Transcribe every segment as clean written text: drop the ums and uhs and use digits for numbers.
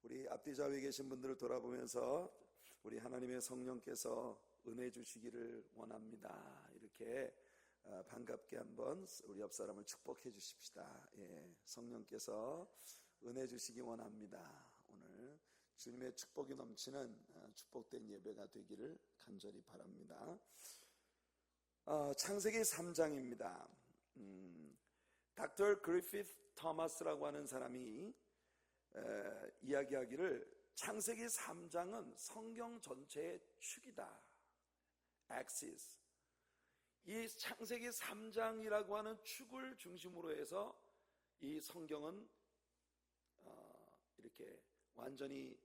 우리 앞뒤 좌우에 계신 분들을 돌아보면서 우리 하나님의 성령께서 은혜 주시기를 원합니다. 이렇게 반갑게 한번 우리 옆 사람을 축복해 주십시다. 성령께서 은혜 주시기 원합니다. 오늘 주님의 축복이 넘치는 축복된 예배가 되기를 간절히 바랍니다. 창세기 3장입니다. 닥터 그리피스 토마스라고 하는 사람이 이야기하기를 창세기 3장은 성경 전체의 축이다. axis. 이 창세기 3장이라고 하는 축을 중심으로 해서 이 성경은 이렇게 완전히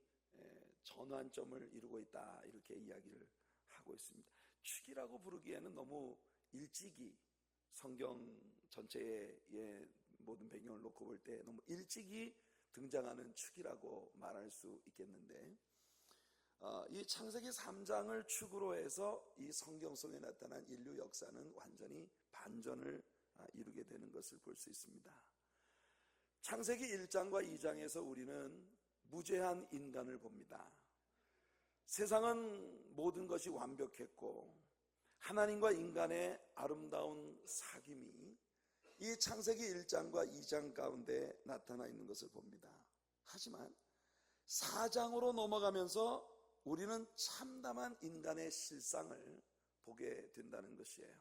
전환점을 이루고 있다, 이렇게 이야기를 하고 있습니다. 축이라고 부르기에는 너무 일찍이 성경 전체의 모든 배경을 놓고 볼 때 너무 일찍이 등장하는 축이라고 말할 수 있겠는데, 이 창세기 3장을 축으로 해서 이 성경 속에 나타난 인류 역사는 완전히 반전을 이루게 되는 것을 볼 수 있습니다. 창세기 1장과 2장에서 우리는 무죄한 인간을 봅니다. 세상은 모든 것이 완벽했고 하나님과 인간의 아름다운 사귐이 이 창세기 1장과 2장 가운데 나타나 있는 것을 봅니다. 하지만 4장으로 넘어가면서 우리는 참담한 인간의 실상을 보게 된다는 것이에요.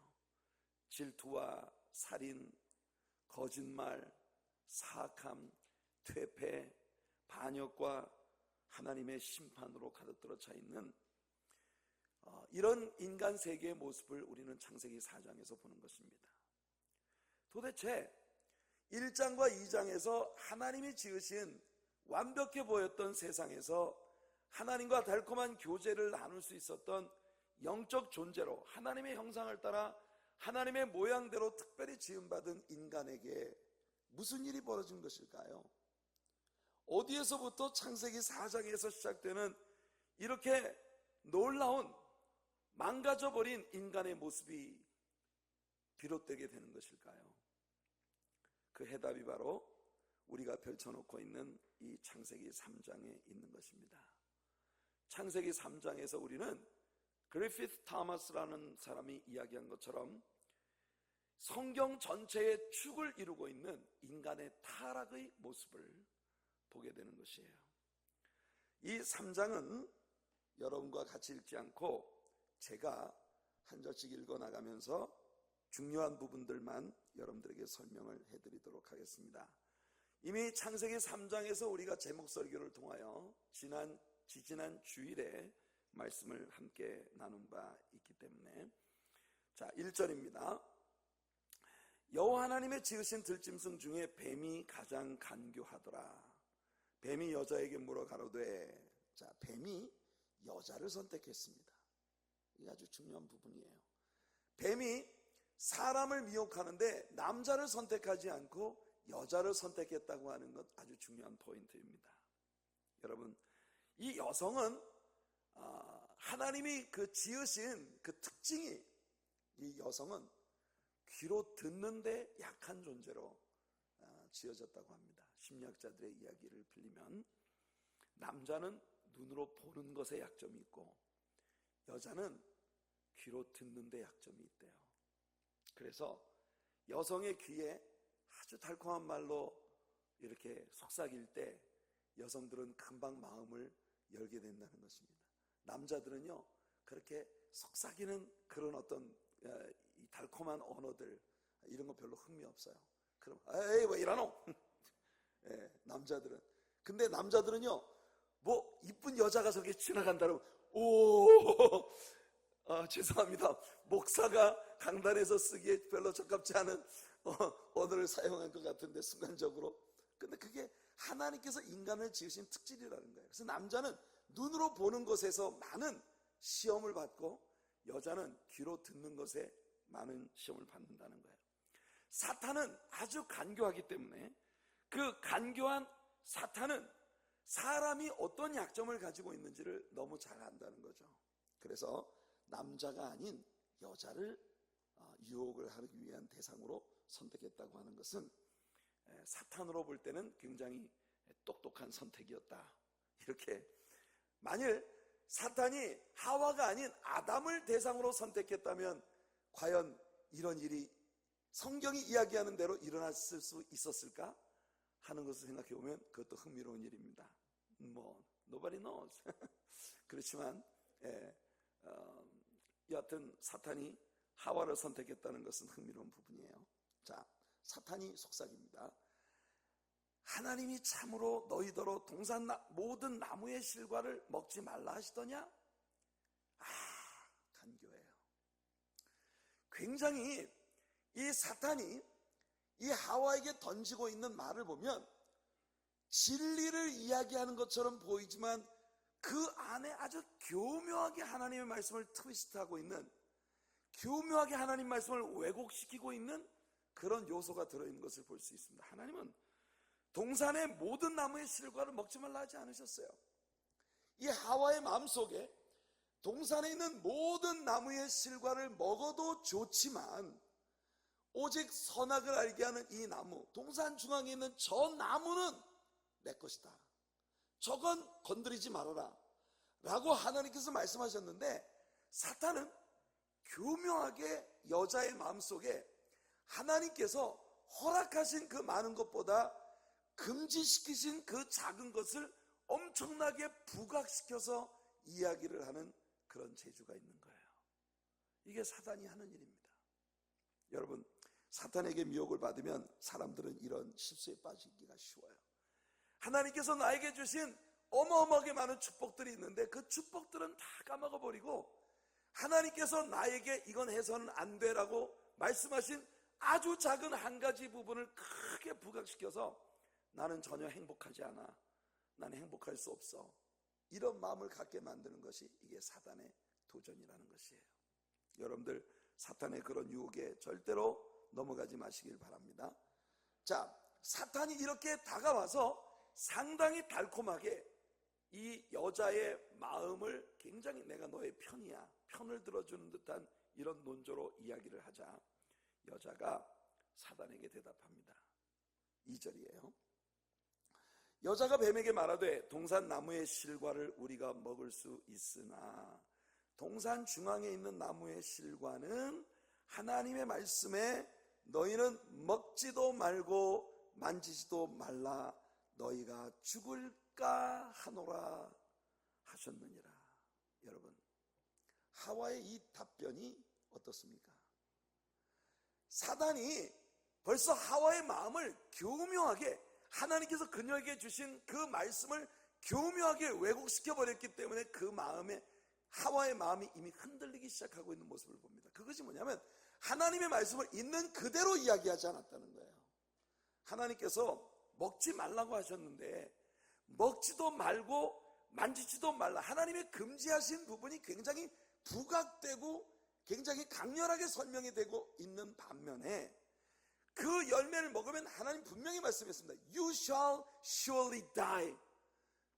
질투와 살인, 거짓말, 사악함, 퇴폐, 반역과 하나님의 심판으로 가득 들어 차 있는 이런 인간 세계의 모습을 우리는 창세기 4장에서 보는 것입니다. 도대체 1장과 2장에서 하나님이 지으신 완벽해 보였던 세상에서 하나님과 달콤한 교제를 나눌 수 있었던 영적 존재로 하나님의 형상을 따라 하나님의 모양대로 특별히 지음받은 인간에게 무슨 일이 벌어진 것일까요? 어디에서부터 창세기 4장에서 시작되는 이렇게 놀라운 망가져버린 인간의 모습이 비롯되게 되는 것일까요? 그 해답이 바로 우리가 펼쳐놓고 있는 이 창세기 3장에 있는 것입니다. 창세기 3장에서 우리는 그리피스 토마스라는 사람이 이야기한 것처럼 성경 전체의 축을 이루고 있는 인간의 타락의 모습을 보게 되는 것이에요. 이 3장은 여러분과 같이 읽지 않고 제가 한 절씩 읽어나가면서 중요한 부분들만 여러분들에게 설명을 해드리도록 하겠습니다. 이미 창세기 3장에서 우리가 제목 설교를 통하여 지지난 주일에 말씀을 함께 나눈 바 있기 때문에, 자, 1절입니다. 여호와 하나님의 지으신 들짐승 중에 뱀이 가장 간교하더라. 뱀이 여자에게 물어 가로되, 자, 뱀이 여자를 선택했습니다. 이게 아주 중요한 부분이에요. 뱀이 사람을 미혹하는데 남자를 선택하지 않고 여자를 선택했다고 하는 것 아주 중요한 포인트입니다. 여러분, 이 여성은 하나님이 그 지으신 그 특징이, 이 여성은 귀로 듣는데 약한 존재로 지어졌다고 합니다. 심리학자들의 이야기를 빌리면 남자는 눈으로 보는 것에 약점이 있고 여자는 귀로 듣는데 약점이 있대요. 그래서 여성의 귀에 아주 달콤한 말로 이렇게 속삭일 때 여성들은 금방 마음을 열게 된다는 것입니다. 남자들은요, 그렇게 속삭이는 그런 어떤 이 달콤한 언어들, 이런 거 별로 흥미 없어요. 그럼 에이 왜 이러노? 남자들은. 근데 남자들은요, 뭐 이쁜 여자가 저기 지나간다면 오, 죄송합니다, 목사가 강단에서 쓰기에 별로 적합지 않은 언어를 사용한 것 같은데 순간적으로. 근데 그게 하나님께서 인간을 지으신 특질이라는 거예요. 그래서 남자는 눈으로 보는 것에서 많은 시험을 받고 여자는 귀로 듣는 것에 많은 시험을 받는다는 거예요. 사탄은 아주 간교하기 때문에 그 간교한 사탄은 사람이 어떤 약점을 가지고 있는지를 너무 잘 안다는 거죠. 그래서 남자가 아닌 여자를 유혹을 하기 위한 대상으로 선택했다고 하는 것은 사탄으로 볼 때는 굉장히 똑똑한 선택이었다, 이렇게 만일 사탄이 하와가 아닌 아담을 대상으로 선택했다면 과연 이런 일이 성경이 이야기하는 대로 일어났을 수 있었을까 하는 것을 생각해 보면 그것도 흥미로운 일입니다. nobody knows. 그렇지만 여하튼 사탄이 하와를 선택했다는 것은 흥미로운 부분이에요. 자, 사탄이 속삭입니다. 하나님이 참으로 너희더러 동산 모든 나무의 실과를 먹지 말라 하시더냐? 간교해요. 굉장히 이 사탄이 이 하와에게 던지고 있는 말을 보면 진리를 이야기하는 것처럼 보이지만 그 안에 아주 교묘하게 하나님의 말씀을 트위스트하고 있는, 교묘하게 하나님 말씀을 왜곡시키고 있는 그런 요소가 들어있는 것을 볼 수 있습니다. 하나님은 동산의 모든 나무의 실과를 먹지 말라 하지 않으셨어요. 이 하와의 마음속에 동산에 있는 모든 나무의 실과를 먹어도 좋지만 오직 선악을 알게 하는 이 나무, 동산 중앙에 있는 저 나무는 내 것이다. 저건 건드리지 말아라 라고 하나님께서 말씀하셨는데, 사탄은 교묘하게 여자의 마음속에 하나님께서 허락하신 그 많은 것보다 금지시키신 그 작은 것을 엄청나게 부각시켜서 이야기를 하는 그런 재주가 있는 거예요. 이게 사탄이 하는 일입니다. 여러분, 사탄에게 미혹을 받으면 사람들은 이런 실수에 빠지기가 쉬워요. 하나님께서 나에게 주신 어마어마하게 많은 축복들이 있는데 그 축복들은 다 까먹어버리고 하나님께서 나에게 이건 해서는 안 되라고 말씀하신 아주 작은 한 가지 부분을 크게 부각시켜서 나는 전혀 행복하지 않아, 나는 행복할 수 없어, 이런 마음을 갖게 만드는 것이 이게 사탄의 도전이라는 것이에요. 여러분들 사탄의 그런 유혹에 절대로 넘어가지 마시길 바랍니다. 자, 사탄이 이렇게 다가와서 상당히 달콤하게 이 여자의 마음을 굉장히 내가 너의 편이야, 편을 들어주는 듯한 이런 논조로 이야기를 하자 여자가 사탄에게 대답합니다. 2절이에요. 여자가 뱀에게 말하되 동산 나무의 실과를 우리가 먹을 수 있으나 동산 중앙에 있는 나무의 실과는 하나님의 말씀에 너희는 먹지도 말고 만지지도 말라 너희가 죽을까 하노라 하셨느니라. 여러분, 하와의 이 답변이 어떻습니까? 사단이 벌써 하와의 마음을 교묘하게, 하나님께서 그녀에게 주신 그 말씀을 교묘하게 왜곡시켜 버렸기 때문에 그 마음에, 하와의 마음이 이미 흔들리기 시작하고 있는 모습을 봅니다. 그것이 뭐냐면 하나님의 말씀을 있는 그대로 이야기하지 않았다는 거예요. 하나님께서 먹지 말라고 하셨는데 먹지도 말고 만지지도 말라, 하나님의 금지하신 부분이 굉장히 부각되고 굉장히 강렬하게 설명이 되고 있는 반면에 그 열매를 먹으면 하나님 분명히 말씀했습니다. You shall surely die.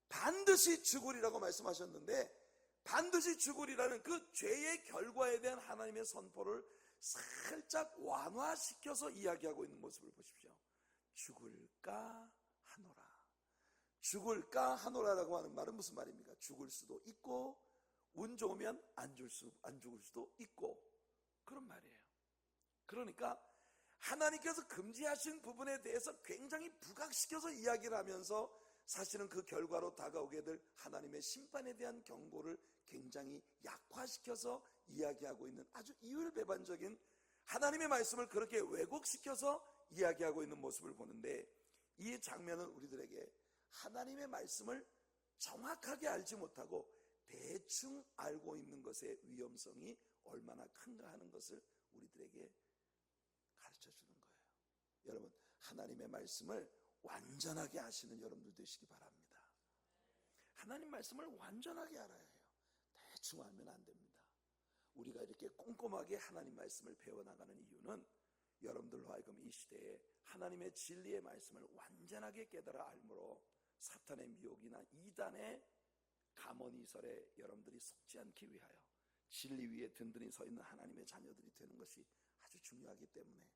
반드시 죽으리라고 말씀하셨는데 반드시 죽으리라는 그 죄의 결과에 대한 하나님의 선포를 살짝 완화시켜서 이야기하고 있는 모습을 보십시오. 죽을까 하노라. 죽을까 하노라라고 하는 말은 무슨 말입니까? 죽을 수도 있고 운 좋으면 안 죽을 수도 있고 그런 말이에요. 그러니까 하나님께서 금지하신 부분에 대해서 굉장히 부각시켜서 이야기를 하면서 사실은 그 결과로 다가오게 될 하나님의 심판에 대한 경고를 굉장히 약화시켜서 이야기하고 있는 아주 이율배반적인 하나님의 말씀을 그렇게 왜곡시켜서 이야기하고 있는 모습을 보는데, 이 장면은 우리들에게 하나님의 말씀을 정확하게 알지 못하고 대충 알고 있는 것의 위험성이 얼마나 큰가 하는 것을 우리들에게 가르쳐 주는 거예요. 여러분, 하나님의 말씀을 완전하게 아시는 여러분들 되시기 바랍니다. 하나님 말씀을 완전하게 알아야 해요. 대충 알면 안 됩니다. 우리가 이렇게 꼼꼼하게 하나님 말씀을 배워나가는 이유는 여러분들로 하여금 이 시대에 하나님의 진리의 말씀을 완전하게 깨달아 알므로 사탄의 미혹이나 이단의 가문이설에 여러분들이 속지 않기 위하여 진리 위에 든든히 서 있는 하나님의 자녀들이 되는 것이 아주 중요하기 때문에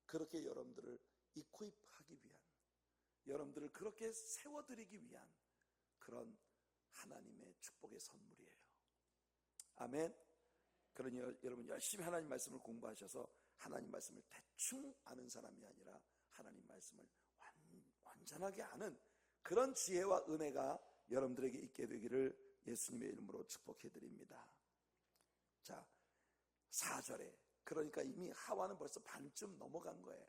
그렇게 여러분들을 이퀄하기 위한, 여러분들을 그렇게 세워드리기 위한 그런 하나님의 축복의 선물이에요. 아멘. 그러니 여러분 열심히 하나님 말씀을 공부하셔서 하나님 말씀을 대충 아는 사람이 아니라 하나님 말씀을 완전하게 아는 그런 지혜와 은혜가 여러분들에게 있게 되기를 예수님의 이름으로 축복해 드립니다. 자, 4절에 그러니까 이미 하와는 벌써 반쯤 넘어간 거예요.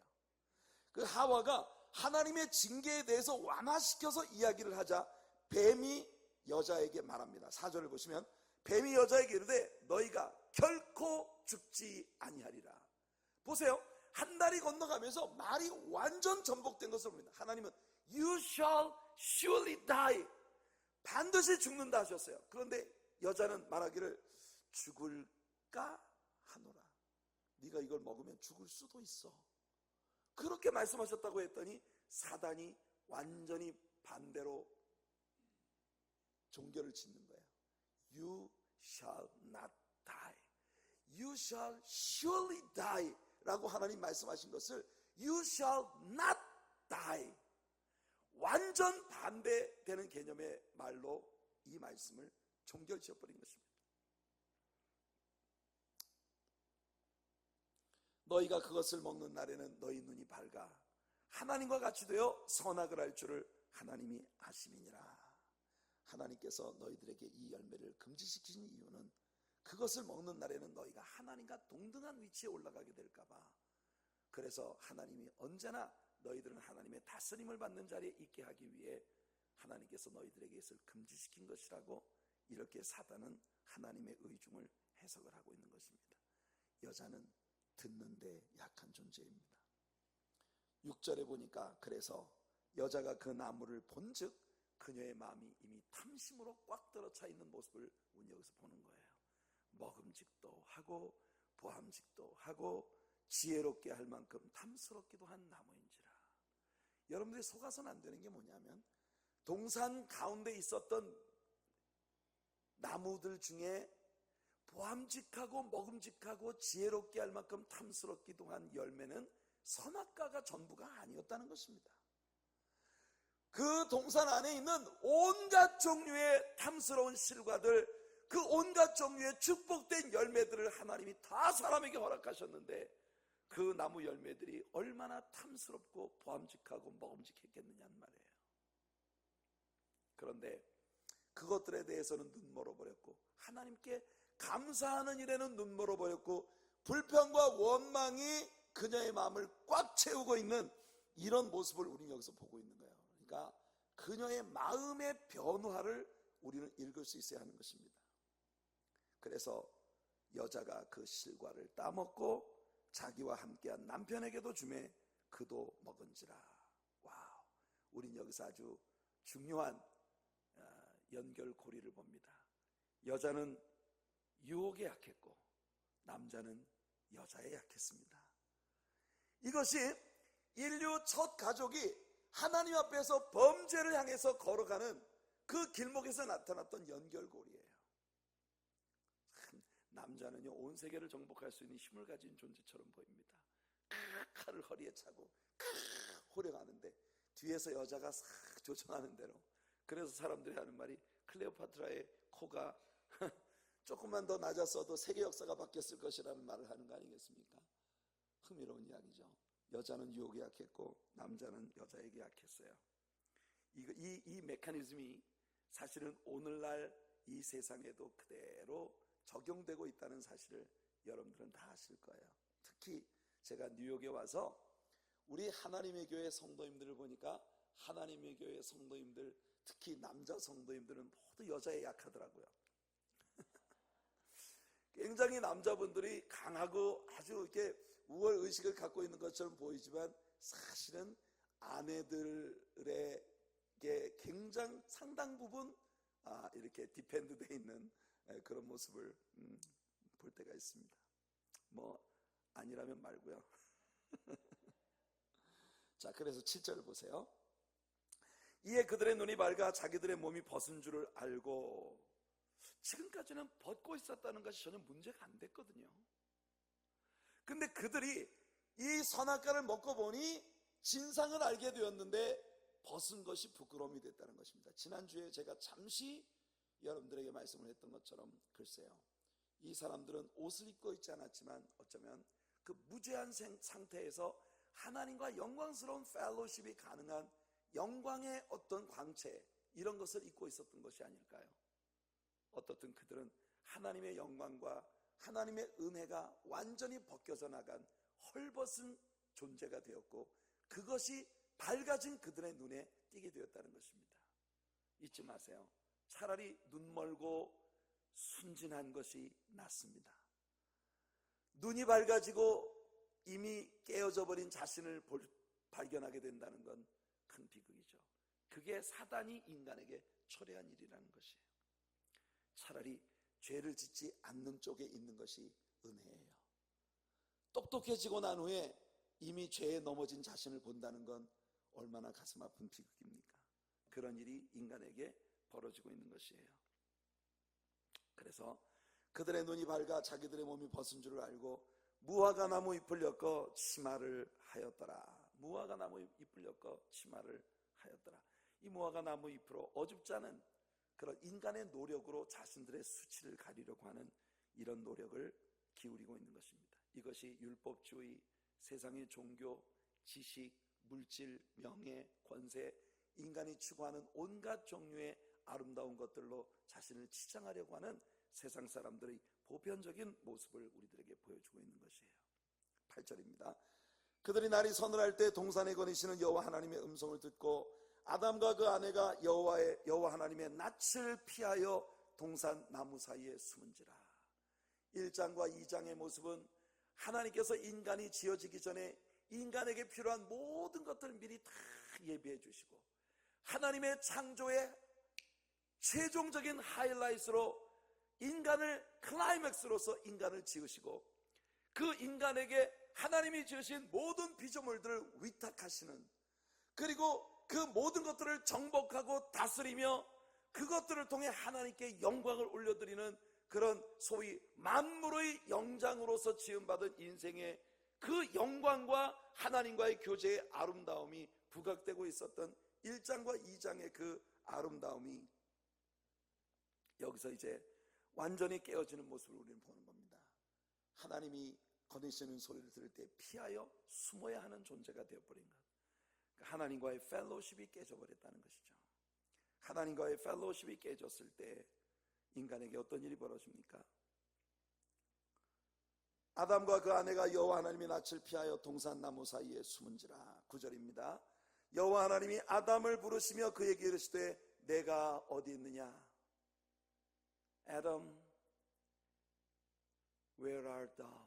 그 하와가 하나님의 징계에 대해서 완화시켜서 이야기를 하자 뱀이 여자에게 말합니다. 4절을 보시면 뱀이 여자에게 이르되 너희가 결코 죽지 아니하리라. 보세요. 한 달이 건너가면서 말이 완전 전복된 것을 봅니다. 하나님은 You shall surely die. 반드시 죽는다 하셨어요. 그런데 여자는 말하기를 죽을까 하노라. 네가 이걸 먹으면 죽을 수도 있어. 그렇게 말씀하셨다고 했더니 사단이 완전히 반대로 종교를 짓는 거예요. You shall not die. You shall surely die 라고 하나님 말씀하신 것을 You shall not die. 완전 반대되는 개념의 말로 이 말씀을 종결지어버린 것입니다. 너희가 그것을 먹는 날에는 너희 눈이 밝아 하나님과 같이 되어 선악을 알 줄을 하나님이 아심이니라. 하나님께서 너희들에게 이 열매를 금지시키신 이유는 그것을 먹는 날에는 너희가 하나님과 동등한 위치에 올라가게 될까봐. 그래서 하나님이 언제나 너희들은 하나님의 다스림을 받는 자리에 있게 하기 위해 하나님께서 너희들에게 이것을 금지시킨 것이라고 이렇게 사단은 하나님의 의중을 해석을 하고 있는 것입니다. 여자는 듣는데 약한 존재입니다. 6절에 보니까 그래서 여자가 그 나무를 본즉 그녀의 마음이 이미 탐심으로 꽉 들어차 있는 모습을 우리 여기서 보는 거예요. 먹음직도 하고 보암직도 하고 지혜롭게 할 만큼 탐스럽기도 한 나무인지라. 여러분들이 속아서는 안 되는 게 뭐냐면 동산 가운데 있었던 나무들 중에 보암직하고 먹음직하고 지혜롭게 할 만큼 탐스럽기도 한 열매는 선악과가 전부가 아니었다는 것입니다. 그 동산 안에 있는 온갖 종류의 탐스러운 실과들, 그 온갖 종류의 축복된 열매들을 하나님이 다 사람에게 허락하셨는데 그 나무 열매들이 얼마나 탐스럽고 보암직하고 먹음직했겠느냐는 말이에요. 그런데 그것들에 대해서는 눈멀어버렸고 하나님께 감사하는 일에는 눈멀어버렸고 불평과 원망이 그녀의 마음을 꽉 채우고 있는 이런 모습을 우리는 여기서 보고 있는 거예요. 그러니까 그녀의 마음의 변화를 우리는 읽을 수 있어야 하는 것입니다. 그래서 여자가 그 실과를 따먹고 자기와 함께한 남편에게도 주매 그도 먹은지라. 와우, 우린 여기서 아주 중요한 연결고리를 봅니다. 여자는 유혹에 약했고 남자는 여자에 약했습니다. 이것이 인류 첫 가족이 하나님 앞에서 범죄를 향해서 걸어가는 그 길목에서 나타났던 연결고리예요. 남자는요 온 세계를 정복할 수 있는 힘을 가진 존재처럼 보입니다. 칼을 허리에 차고 호령하는데 뒤에서 여자가 싹 조정하는 대로. 그래서 사람들이 하는 말이 클레오파트라의 코가 조금만 더 낮았어도 세계 역사가 바뀌었을 것이라는 말을 하는 거 아니겠습니까? 흥미로운 이야기죠. 여자는 유혹에 약했고 남자는 여자에게 약했어요. 이 메커니즘이 사실은 오늘날 이 세상에도 그대로 적용되고 있다는 사실을 여러분들은 다 아실 거예요. 특히 제가 뉴욕에 와서 우리 하나님의 교회 성도님들을 보니까 하나님의 교회 성도님들, 특히 남자 성도님들은 모두 여자에 약하더라고요. 굉장히 남자분들이 강하고 아주 이렇게 우월 의식을 갖고 있는 것처럼 보이지만 사실은 아내들에게 굉장히 상당 부분 이렇게 디펜드되어 있는 그런 모습을 볼 때가 있습니다. 뭐 아니라면 말고요. 자, 그래서 7절 보세요. 이에 그들의 눈이 밝아 자기들의 몸이 벗은 줄을 알고. 지금까지는 벗고 있었다는 것이 전혀 문제가 안 됐거든요. 근데 그들이 이 선악과를 먹고 보니 진상을 알게 되었는데 벗은 것이 부끄러움이 됐다는 것입니다. 지난주에 제가 잠시 여러분들에게 말씀을 했던 것처럼 글쎄요, 이 사람들은 옷을 입고 있지 않았지만 어쩌면 그 무죄한 상태에서 하나님과 영광스러운 펠로십이 가능한 영광의 어떤 광채, 이런 것을 입고 있었던 것이 아닐까요? 어떻든 그들은 하나님의 영광과 하나님의 은혜가 완전히 벗겨져 나간 헐벗은 존재가 되었고, 그것이 밝아진 그들의 눈에 띄게 되었다는 것입니다. 잊지 마세요. 차라리 눈 멀고 순진한 것이 낫습니다. 눈이 밝아지고 이미 깨어져 버린 자신을 발견하게 된다는 건 큰 비극이죠. 그게 사단이 인간에게 초래한 일이라는 것이에요. 차라리 죄를 짓지 않는 쪽에 있는 것이 은혜예요. 똑똑해지고 난 후에 이미 죄에 넘어진 자신을 본다는 건 얼마나 가슴 아픈 비극입니까? 그런 일이 인간에게 벌어지고 있는 것이에요. 그래서 그들의 눈이 밝아 자기들의 몸이 벗은 줄을 알고 무화과 나무 잎을 엮어 치마를 하였더라. 무화과 나무 잎을 엮어 치마를 하였더라. 이 무화과 나무 잎으로 어줍지 않은 그런 인간의 노력으로 자신들의 수치를 가리려고 하는 이런 노력을 기울이고 있는 것입니다. 이것이 율법주의, 세상의 종교, 지식, 물질, 명예, 권세, 인간이 추구하는 온갖 종류의 아름다운 것들로 자신을 치장하려고 하는 세상 사람들의 보편적인 모습을 우리들에게 보여주고 있는 것이에요. 8절입니다. 그들이 날이 서늘할 때 동산에 거니시는 여호와 하나님의 음성을 듣고 아담과 그 아내가 여호와 하나님의 낯을 피하여 동산 나무 사이에 숨은지라. 1장과 2장의 모습은 하나님께서 인간이 지어지기 전에 인간에게 필요한 모든 것들을 미리 다 예비해 주시고, 하나님의 창조의 최종적인 하이라이트로 인간을 클라이맥스로서 인간을 지으시고, 그 인간에게 하나님이 지으신 모든 피조물들을 위탁하시는, 그리고 그 모든 것들을 정복하고 다스리며 그것들을 통해 하나님께 영광을 올려드리는 그런 소위 만물의 영장으로서 지음받은 인생의 그 영광과 하나님과의 교제의 아름다움이 부각되고 있었던 1장과 2장의 그 아름다움이 여기서 이제 완전히 깨어지는 모습을 우리는 보는 겁니다. 하나님이 거니시는 소리를 들을 때 피하여 숨어야 하는 존재가 되어버린 것, 하나님과의 펠로십이 깨져버렸다는 것이죠. 하나님과의 펠로십이 깨졌을 때 인간에게 어떤 일이 벌어집니까? 아담과 그 아내가 여호와 하나님의 낯을 피하여 동산나무 사이에 숨은지라. 9절입니다. 여호와 하나님이 아담을 부르시며 그에게 이르시되 내가 어디 있느냐? Adam, where art thou?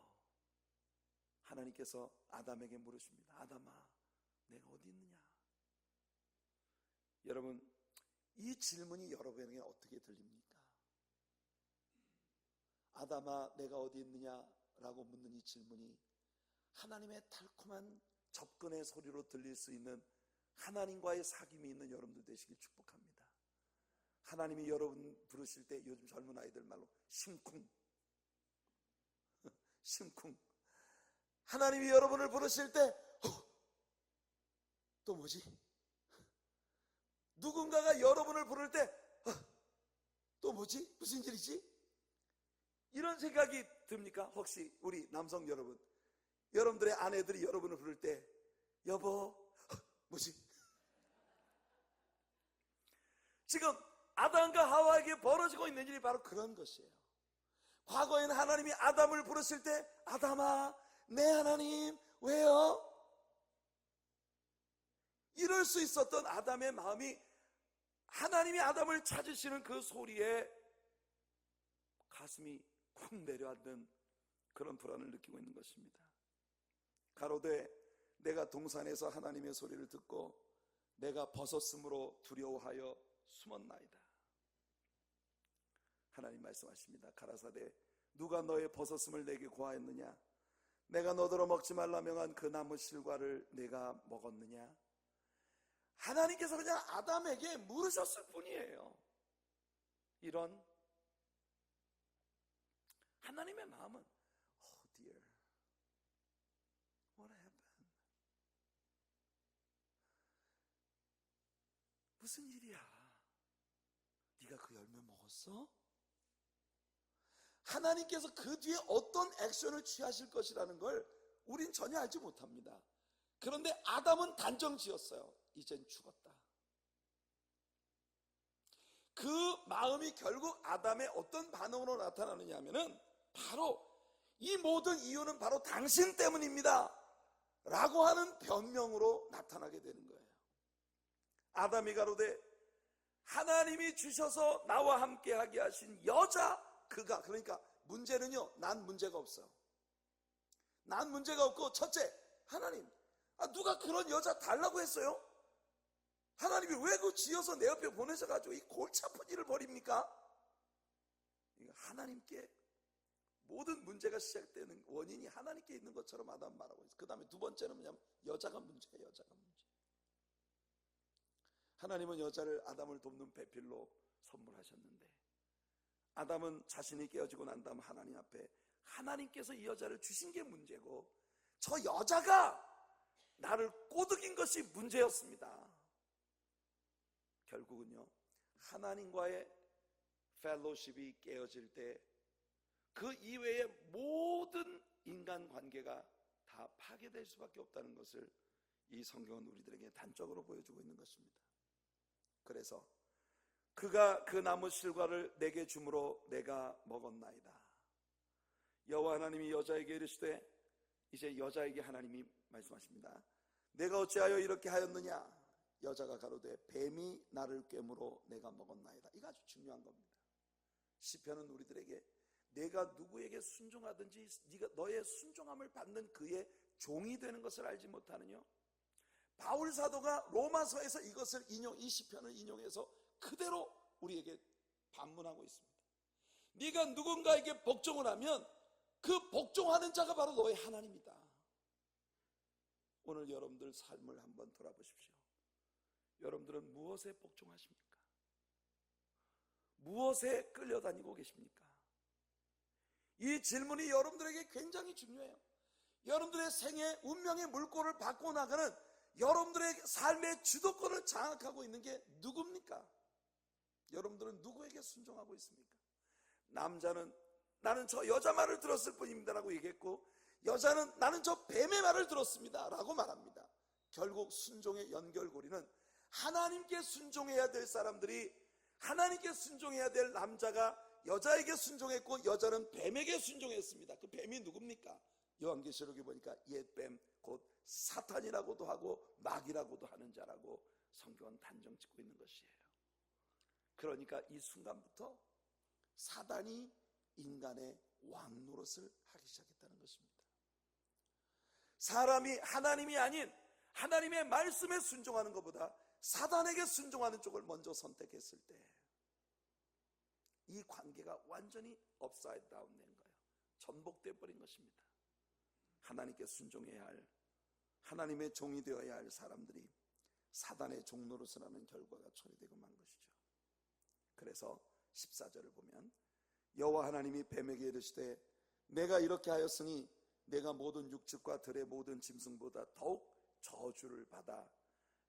하나님께서 아담에게 물으십니다. 아담아, 내가 어디 있느냐? 여러분, 이 질문이 여러분에게 어떻게 들립니까? 아담아, 내가 어디 있느냐? 라고 묻는 이 질문이 하나님의 달콤한 접근의 소리로 들릴 수 있는 하나님과의 사귐이 있는 여러분들 되시길 축복합니다. 하나님이 여러분 부르실 때 요즘 젊은 아이들 말로 심쿵 심쿵. 하나님이 여러분을 부르실 때 또 뭐지? 누군가가 여러분을 부를 때 또 뭐지? 무슨 일이지? 이런 생각이 듭니까? 혹시 우리 남성 여러분, 여러분들의 아내들이 여러분을 부를 때 여보 뭐지? 지금 아담과 하와에게 벌어지고 있는 일이 바로 그런 것이에요. 과거에는 하나님이 아담을 부르실 때 아담아 내 하나님 왜요? 이럴 수 있었던 아담의 마음이 하나님이 아담을 찾으시는 그 소리에 가슴이 쿵 내려앉는 그런 불안을 느끼고 있는 것입니다. 가로되 내가 동산에서 하나님의 소리를 듣고 내가 벗었으므로 두려워하여 숨었나이다. 하나님 말씀하십니다. 가라사대 누가 너의 벗었음을 내게 고하였느냐? 내가 너더러 먹지 말라 명한 그 나무 실과를 내가 먹었느냐? 하나님께서 그냥 아담에게 물으셨을 뿐이에요. 이런 하나님의 마음은 Oh dear, what happened? 무슨 일이야? 네가 그 열매 먹었어? 하나님께서 그 뒤에 어떤 액션을 취하실 것이라는 걸 우린 전혀 알지 못합니다. 그런데 아담은 단정 지었어요. 이젠 죽었다. 그 마음이 결국 아담의 어떤 반응으로 나타나느냐 하면은 바로 이 모든 이유는 바로 당신 때문입니다 라고 하는 변명으로 나타나게 되는 거예요. 아담이 가로되 하나님이 주셔서 나와 함께 하게 하신 여자 그가, 그러니까 문제는요, 난 문제가 없어요. 난 문제가 없고, 첫째, 하나님, 누가 그런 여자 달라고 했어요? 하나님이 왜 그 지어서 내 옆에 보내셔가지고 이 골치 아픈 일을 벌입니까? 하나님께 모든 문제가 시작되는 원인이 하나님께 있는 것처럼 아담 말하고 있어요. 그 다음에 두 번째는 뭐냐면 여자가 문제예요. 여자가 문제. 하나님은 여자를 아담을 돕는 배필로 선물하셨는데 아담은 자신이 깨어지고 난 다음 하나님 앞에 하나님께서 이 여자를 주신 게 문제고 저 여자가 나를 꼬드긴 것이 문제였습니다. 결국은요, 하나님과의 펠로십이 깨어질 때 그 이외의 모든 인간관계가 다 파괴될 수밖에 없다는 것을 이 성경은 우리들에게 단적으로 보여주고 있는 것입니다. 그래서 그가 그 나무 실과를 내게 주므로 내가 먹었나이다. 여호와 하나님이 여자에게 이르시되, 이제 여자에게 하나님이 말씀하십니다. 내가 어찌하여 이렇게 하였느냐? 여자가 가로되 뱀이 나를 꿰므로 내가 먹었나이다. 이거 아주 중요한 겁니다. 시편은 우리들에게 내가 누구에게 순종하든지 네가 너의 순종함을 받는 그의 종이 되는 것을 알지 못하느냐? 바울 사도가 로마서에서 이것을 이 시편을 인용해서 그대로 우리에게 반문하고 있습니다. 네가 누군가에게 복종을 하면 그 복종하는 자가 바로 너의 하나님이다. 오늘 여러분들 삶을 한번 돌아보십시오. 여러분들은 무엇에 복종하십니까? 무엇에 끌려다니고 계십니까? 이 질문이 여러분들에게 굉장히 중요해요. 여러분들의 생애 운명의 물꼬를 바꿔 나가는 여러분들의 삶의 주도권을 장악하고 있는 게 누굽니까? 여러분들은 누구에게 순종하고 있습니까? 남자는 나는 저 여자 말을 들었을 뿐입니다 라고 얘기했고, 여자는 나는 저 뱀의 말을 들었습니다 라고 말합니다. 결국 순종의 연결고리는 하나님께 순종해야 될 사람들이, 하나님께 순종해야 될 남자가 여자에게 순종했고 여자는 뱀에게 순종했습니다. 그 뱀이 누굽니까? 요한계시록에 보니까 옛뱀 곧 사탄이라고도 하고 마귀라고도 하는 자라고 성경은 단정 짓고 있는 것이에요. 그러니까 이 순간부터 사단이 인간의 왕 노릇을 하기 시작했다는 것입니다. 사람이 하나님이 아닌 하나님의 말씀에 순종하는 것보다 사단에게 순종하는 쪽을 먼저 선택했을 때 이 관계가 완전히 업사이드 다운 된 거예요. 전복돼 버린 것입니다. 하나님께 순종해야 할, 하나님의 종이 되어야 할 사람들이 사단의 종노릇을 하는 결과가 처리되고 만 것이죠. 그래서 14절을 보면 여호와 하나님이 뱀에게 이르시되 내가 이렇게 하였으니 내가 모든 육축과 들의 모든 짐승보다 더욱 저주를 받아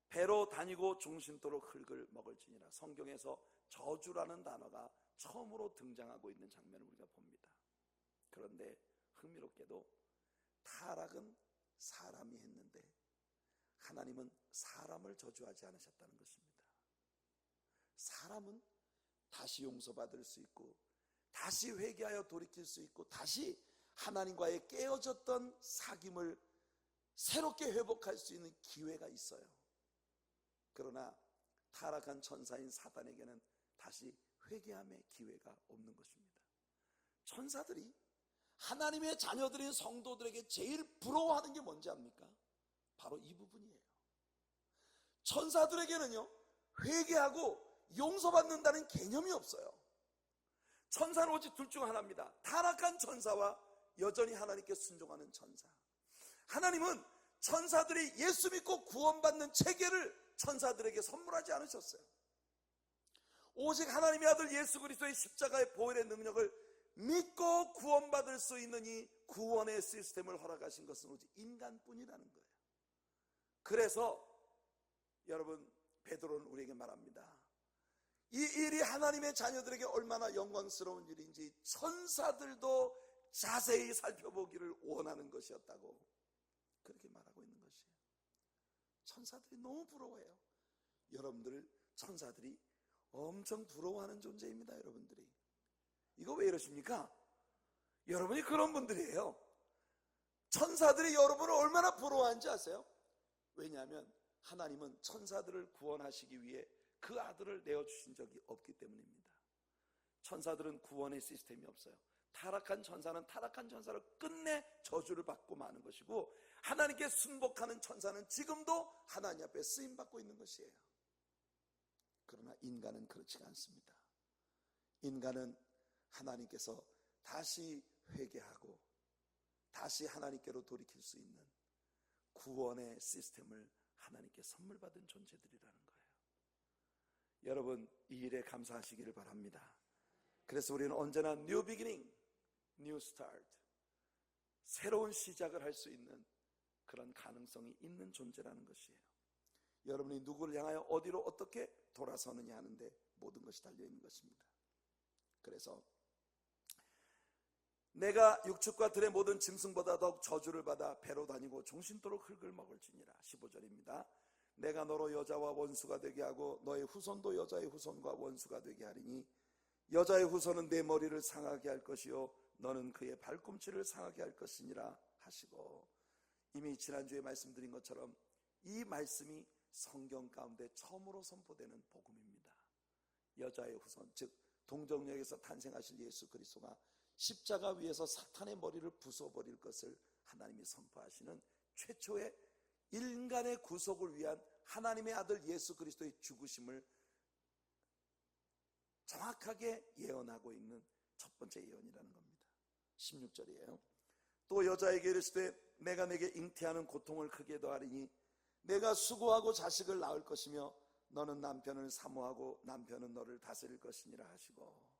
배로 다니고 종신토록 흙을 먹을지니라. 성경에서 저주라는 단어가 처음으로 등장하고 있는 장면을 우리가 봅니다. 그런데 흥미롭게도 타락은 사람이 했는데 하나님은 사람을 저주하지 않으셨다는 것입니다. 사람은 다시 용서받을 수 있고 다시 회개하여 돌이킬 수 있고 다시 하나님과의 깨어졌던 사귐을 새롭게 회복할 수 있는 기회가 있어요. 그러나 타락한 천사인 사단에게는 다시 회개함의 기회가 없는 것입니다. 천사들이 하나님의 자녀들인 성도들에게 제일 부러워하는 게 뭔지 압니까? 바로 이 부분이에요. 천사들에게는요, 회개하고 용서받는다는 개념이 없어요. 천사는 오직 둘 중 하나입니다. 타락한 천사와 여전히 하나님께 순종하는 천사. 하나님은 천사들이 예수 믿고 구원받는 체계를 천사들에게 선물하지 않으셨어요. 오직 하나님의 아들 예수 그리스도의 십자가의 보혈의 능력을 믿고 구원받을 수 있는 이 구원의 시스템을 허락하신 것은 오직 인간뿐이라는 거예요. 그래서 여러분, 베드로는 우리에게 말합니다. 이 일이 하나님의 자녀들에게 얼마나 영광스러운 일인지 천사들도 자세히 살펴보기를 원하는 것이었다고 그렇게 말하고 있는 것이에요. 천사들이 너무 부러워해요. 여러분들 천사들이 엄청 부러워하는 존재입니다. 여러분들이 이거 왜 이러십니까? 여러분이 그런 분들이에요. 천사들이 여러분을 얼마나 부러워하는지 아세요? 왜냐하면 하나님은 천사들을 구원하시기 위해 그 아들을 내어주신 적이 없기 때문입니다. 천사들은 구원의 시스템이 없어요. 타락한 천사는 타락한 천사를 끝내 저주를 받고 마는 것이고, 하나님께 순복하는 천사는 지금도 하나님 앞에 쓰임받고 있는 것이에요. 그러나 인간은 그렇지가 않습니다. 인간은 하나님께서 다시 회개하고 다시 하나님께로 돌이킬 수 있는 구원의 시스템을 하나님께 선물 받은 존재들이라는 거예요. 여러분, 이 일에 감사하시기를 바랍니다. 그래서 우리는 언제나 new beginning, new start, 새로운 시작을 할 수 있는 그런 가능성이 있는 존재라는 것이에요. 여러분이 누구를 향하여 어디로 어떻게 돌아서느냐 하는데 모든 것이 달려있는 것입니다. 그래서 내가 육축과 들의 모든 짐승보다 더욱 저주를 받아 배로 다니고 종신토록 흙을 먹을지니라. 15절입니다. 내가 너로 여자와 원수가 되게 하고 너의 후손도 여자의 후손과 원수가 되게 하리니 여자의 후손은 내 머리를 상하게 할 것이요 너는 그의 발꿈치를 상하게 할 것이니라 하시고, 이미 지난주에 말씀드린 것처럼 이 말씀이 성경 가운데 처음으로 선포되는 복음입니다. 여자의 후손, 즉 동정역에서 탄생하실 예수 그리스도가 십자가 위에서 사탄의 머리를 부숴버릴 것을 하나님이 선포하시는 최초의 인간의 구속을 위한 하나님의 아들 예수 그리스도의 죽으심을 정확하게 예언하고 있는 첫 번째 예언이라는 겁니다. 16절이에요. 또 여자에게 이르시되 내가 내게 잉태하는 고통을 크게 더하리니 내가 수고하고 자식을 낳을 것이며 너는 남편을 사모하고 남편은 너를 다스릴 것이니라 하시고,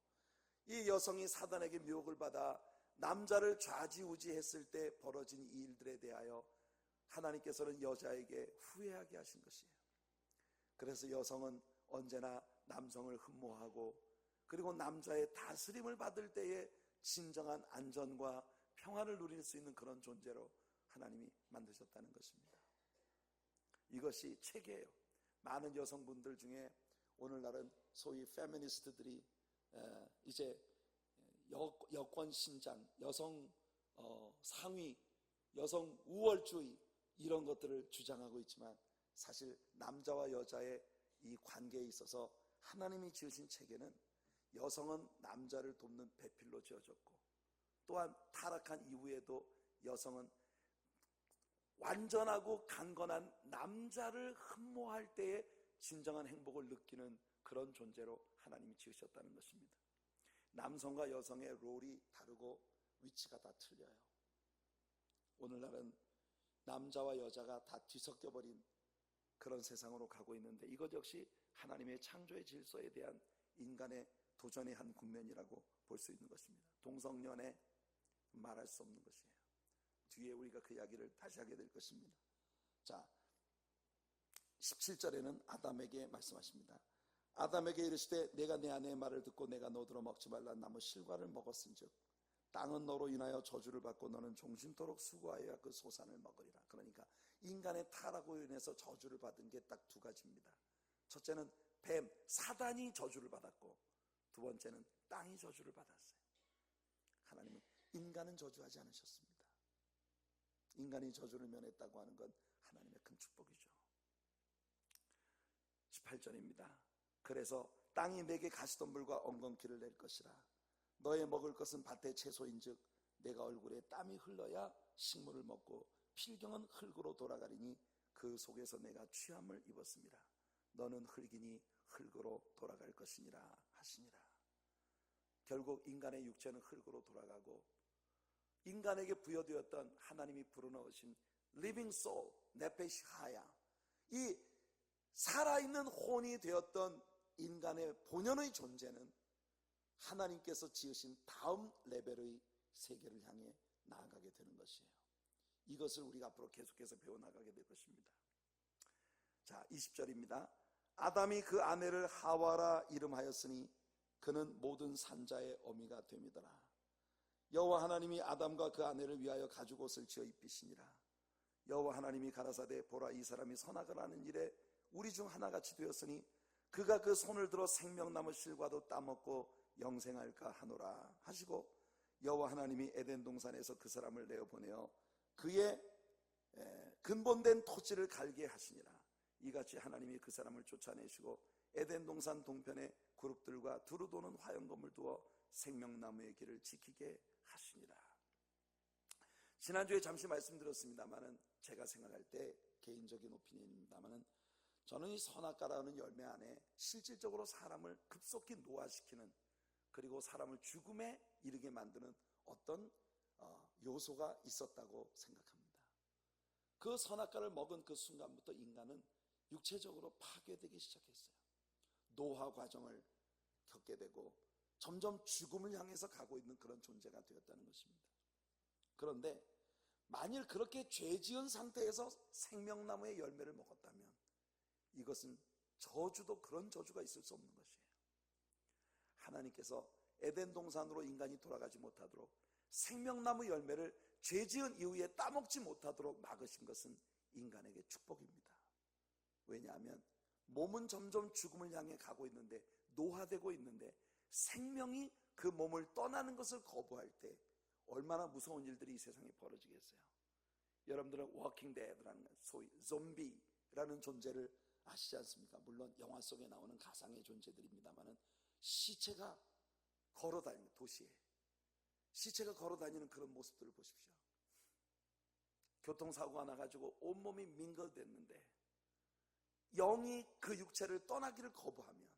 이 여성이 사단에게 미혹을 받아 남자를 좌지우지했을 때 벌어진 이 일들에 대하여 하나님께서는 여자에게 후회하게 하신 것이에요. 그래서 여성은 언제나 남성을 흠모하고 그리고 남자의 다스림을 받을 때에 진정한 안전과 평화를 누릴 수 있는 그런 존재로 하나님이 만드셨다는 것입니다. 이것이 체계예요. 많은 여성분들 중에 오늘날은 소위 페미니스트들이 이제 여권 신장, 여성 상위, 여성 우월주의 이런 것들을 주장하고 있지만, 사실 남자와 여자의 이 관계에 있어서 하나님이 지으신 체계는 여성은 남자를 돕는 배필로 지어졌고, 또한 타락한 이후에도 여성은 완전하고 강건한 남자를 흠모할 때에 진정한 행복을 느끼는 그런 존재로 하나님이 지으셨다는 것입니다. 남성과 여성의 롤이 다르고 위치가 다 틀려요. 오늘날은 남자와 여자가 다 뒤섞여버린 그런 세상으로 가고 있는데, 이것 역시 하나님의 창조의 질서에 대한 인간의 도전의 한 국면이라고 볼 수 있는 것입니다. 동성연애 말할 수 없는 것이에요. 뒤에 우리가 그 이야기를 다시 하게 될 것입니다. 자, 17절에는 아담에게 말씀하십니다. 아담에게 이르시되 내가 내 아내의 말을 듣고 내가 너더러 먹지 말라 나무 실과를 먹었은즉 땅은 너로 인하여 저주를 받고 너는 종신토록 수고하여야 그 소산을 먹으리라. 그러니까 인간의 타락으로 인해서 저주를 받은 게 딱 두 가지입니다. 첫째는 뱀, 사단이 저주를 받았고, 두 번째는 땅이 저주를 받았어요. 하나님은 인간은 저주하지 않으셨습니다. 인간이 저주를 면했다고 하는 건 하나님의 큰 축복이죠. 18절입니다. 그래서 땅이 내게 가시덤불과 엉겅퀴를 낼 것이라. 너의 먹을 것은 밭의 채소인즉 내가 얼굴에 땀이 흘러야 식물을 먹고 필경은 흙으로 돌아가리니 그 속에서 내가 취함을 입었습니다. 너는 흙이니 흙으로 돌아갈 것이니라 하시니라. 결국 인간의 육체는 흙으로 돌아가고, 인간에게 부여되었던 하나님이 불어넣으신 living soul, 네페시 하야, 이 살아있는 혼이 되었던 인간의 본연의 존재는 하나님께서 지으신 다음 레벨의 세계를 향해 나아가게 되는 것이에요. 이것을 우리가 앞으로 계속해서 배워나가게 될 것입니다. 자, 20절입니다. 아담이 그 아내를 하와라 이름하였으니 그는 모든 산자의 어미가 됨이더라. 여호와 하나님이 아담과 그 아내를 위하여 가죽옷을 지어 입히시니라. 여호와 하나님이 가라사대 보라 이 사람이 선악을 하는 일에 우리 중 하나같이 되었으니 그가 그 손을 들어 생명나무 실과도 따먹고 영생할까 하노라 하시고 여호와 하나님이 에덴 동산에서 그 사람을 내어 보내어 그의 근본된 토지를 갈게 하시니라. 이같이 하나님이 그 사람을 쫓아내시고 에덴 동산 동편에 그룹들과 두루 도는 화영검을 두어 생명나무의 길을 지키게 하시니라. 지난주에 잠시 말씀드렸습니다만은 제가 생각할 때 개인적인 오피니언입니다만은 저는 이 선악과라는 열매 안에 실질적으로 사람을 급속히 노화시키는 그리고 사람을 죽음에 이르게 만드는 어떤 요소가 있었다고 생각합니다. 그 선악과를 먹은 그 순간부터 인간은 육체적으로 파괴되기 시작했어요. 노화 과정을 겪게 되고 점점 죽음을 향해서 가고 있는 그런 존재가 되었다는 것입니다. 그런데 만일 그렇게 죄지은 상태에서 생명나무의 열매를 먹었다면 이것은 저주도 그런 저주가 있을 수 없는 것이에요. 하나님께서 에덴 동산으로 인간이 돌아가지 못하도록 생명나무 열매를 죄지은 이후에 따먹지 못하도록 막으신 것은 인간에게 축복입니다. 왜냐하면 몸은 점점 죽음을 향해 가고 있는데 노화되고 있는데 생명이 그 몸을 떠나는 것을 거부할 때 얼마나 무서운 일들이 이 세상에 벌어지겠어요. 여러분들은 워킹 데드라는 소위 좀비라는 존재를 아시지 않습니까? 물론 영화 속에 나오는 가상의 존재들입니다만은 시체가 걸어다니는 도시에 시체가 걸어다니는 그런 모습들을 보십시오. 교통사고가 나가지고 온몸이 민걸됐는데 영이 그 육체를 떠나기를 거부하면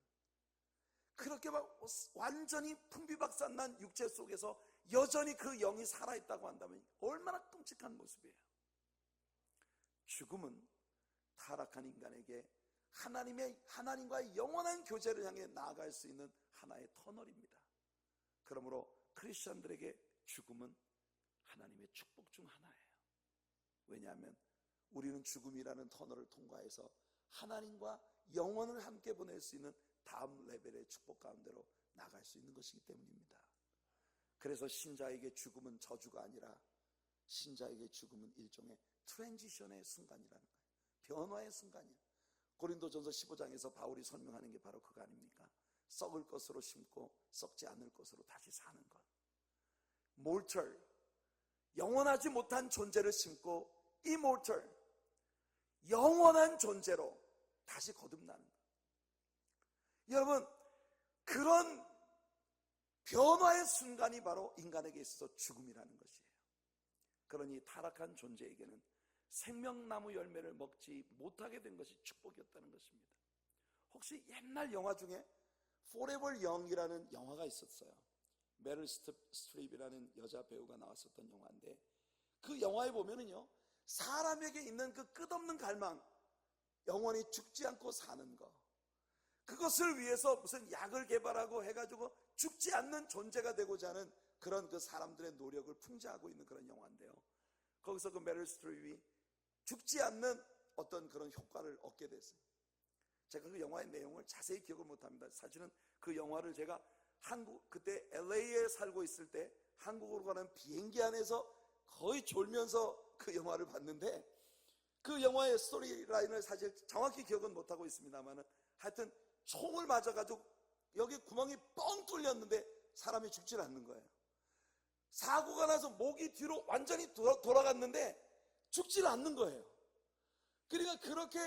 그렇게 막 완전히 풍비박산난 육체 속에서 여전히 그 영이 살아있다고 한다면 얼마나 끔찍한 모습이에요. 죽음은 타락한 인간에게 하나님과의 영원한 교제를 향해 나아갈 수 있는 하나의 터널입니다. 그러므로 크리스천들에게 죽음은 하나님의 축복 중 하나예요. 왜냐하면 우리는 죽음이라는 터널을 통과해서 하나님과 영원을 함께 보낼 수 있는 다음 레벨의 축복 가운데로 나갈 수 있는 것이기 때문입니다. 그래서 신자에게 죽음은 저주가 아니라 신자에게 죽음은 일종의 트랜지션의 순간이라는 거예요. 변화의 순간이에요. 고린도전서 15장에서 바울이 설명하는 게 바로 그거 아닙니까? 썩을 것으로 심고 썩지 않을 것으로 다시 사는 것. mortal, 영원하지 못한 존재를 심고 immortal, 영원한 존재로 다시 거듭나는 것. 여러분, 그런 변화의 순간이 바로 인간에게 있어서 죽음이라는 것이에요. 그러니 타락한 존재에게는 생명나무 열매를 먹지 못하게 된 것이 축복이었다는 것입니다. 혹시 옛날 영화 중에 Forever Young이라는 영화가 있었어요. 메릴 스트립이라는 여자 배우가 나왔었던 영화인데 그 영화에 보면은요, 사람에게 있는 그 끝없는 갈망, 영원히 죽지 않고 사는 거, 그것을 위해서 무슨 약을 개발하고 해가지고 죽지 않는 존재가 되고자 하는 그런 그 사람들의 노력을 풍자하고 있는 그런 영화인데요, 거기서 그 메릴 스트립이 죽지 않는 어떤 그런 효과를 얻게 됐어요. 제가 그 영화의 내용을 자세히 기억을 못합니다. 사실은 그 영화를 제가 그때 LA에 살고 있을 때 한국으로 가는 비행기 안에서 거의 졸면서 그 영화를 봤는데, 그 영화의 스토리라인을 사실 정확히 기억은 못하고 있습니다만 하여튼 총을 맞아가지고 여기 구멍이 뻥 뚫렸는데 사람이 죽질 않는 거예요. 사고가 나서 목이 뒤로 완전히 돌아갔는데 죽질 않는 거예요. 그러니까 그렇게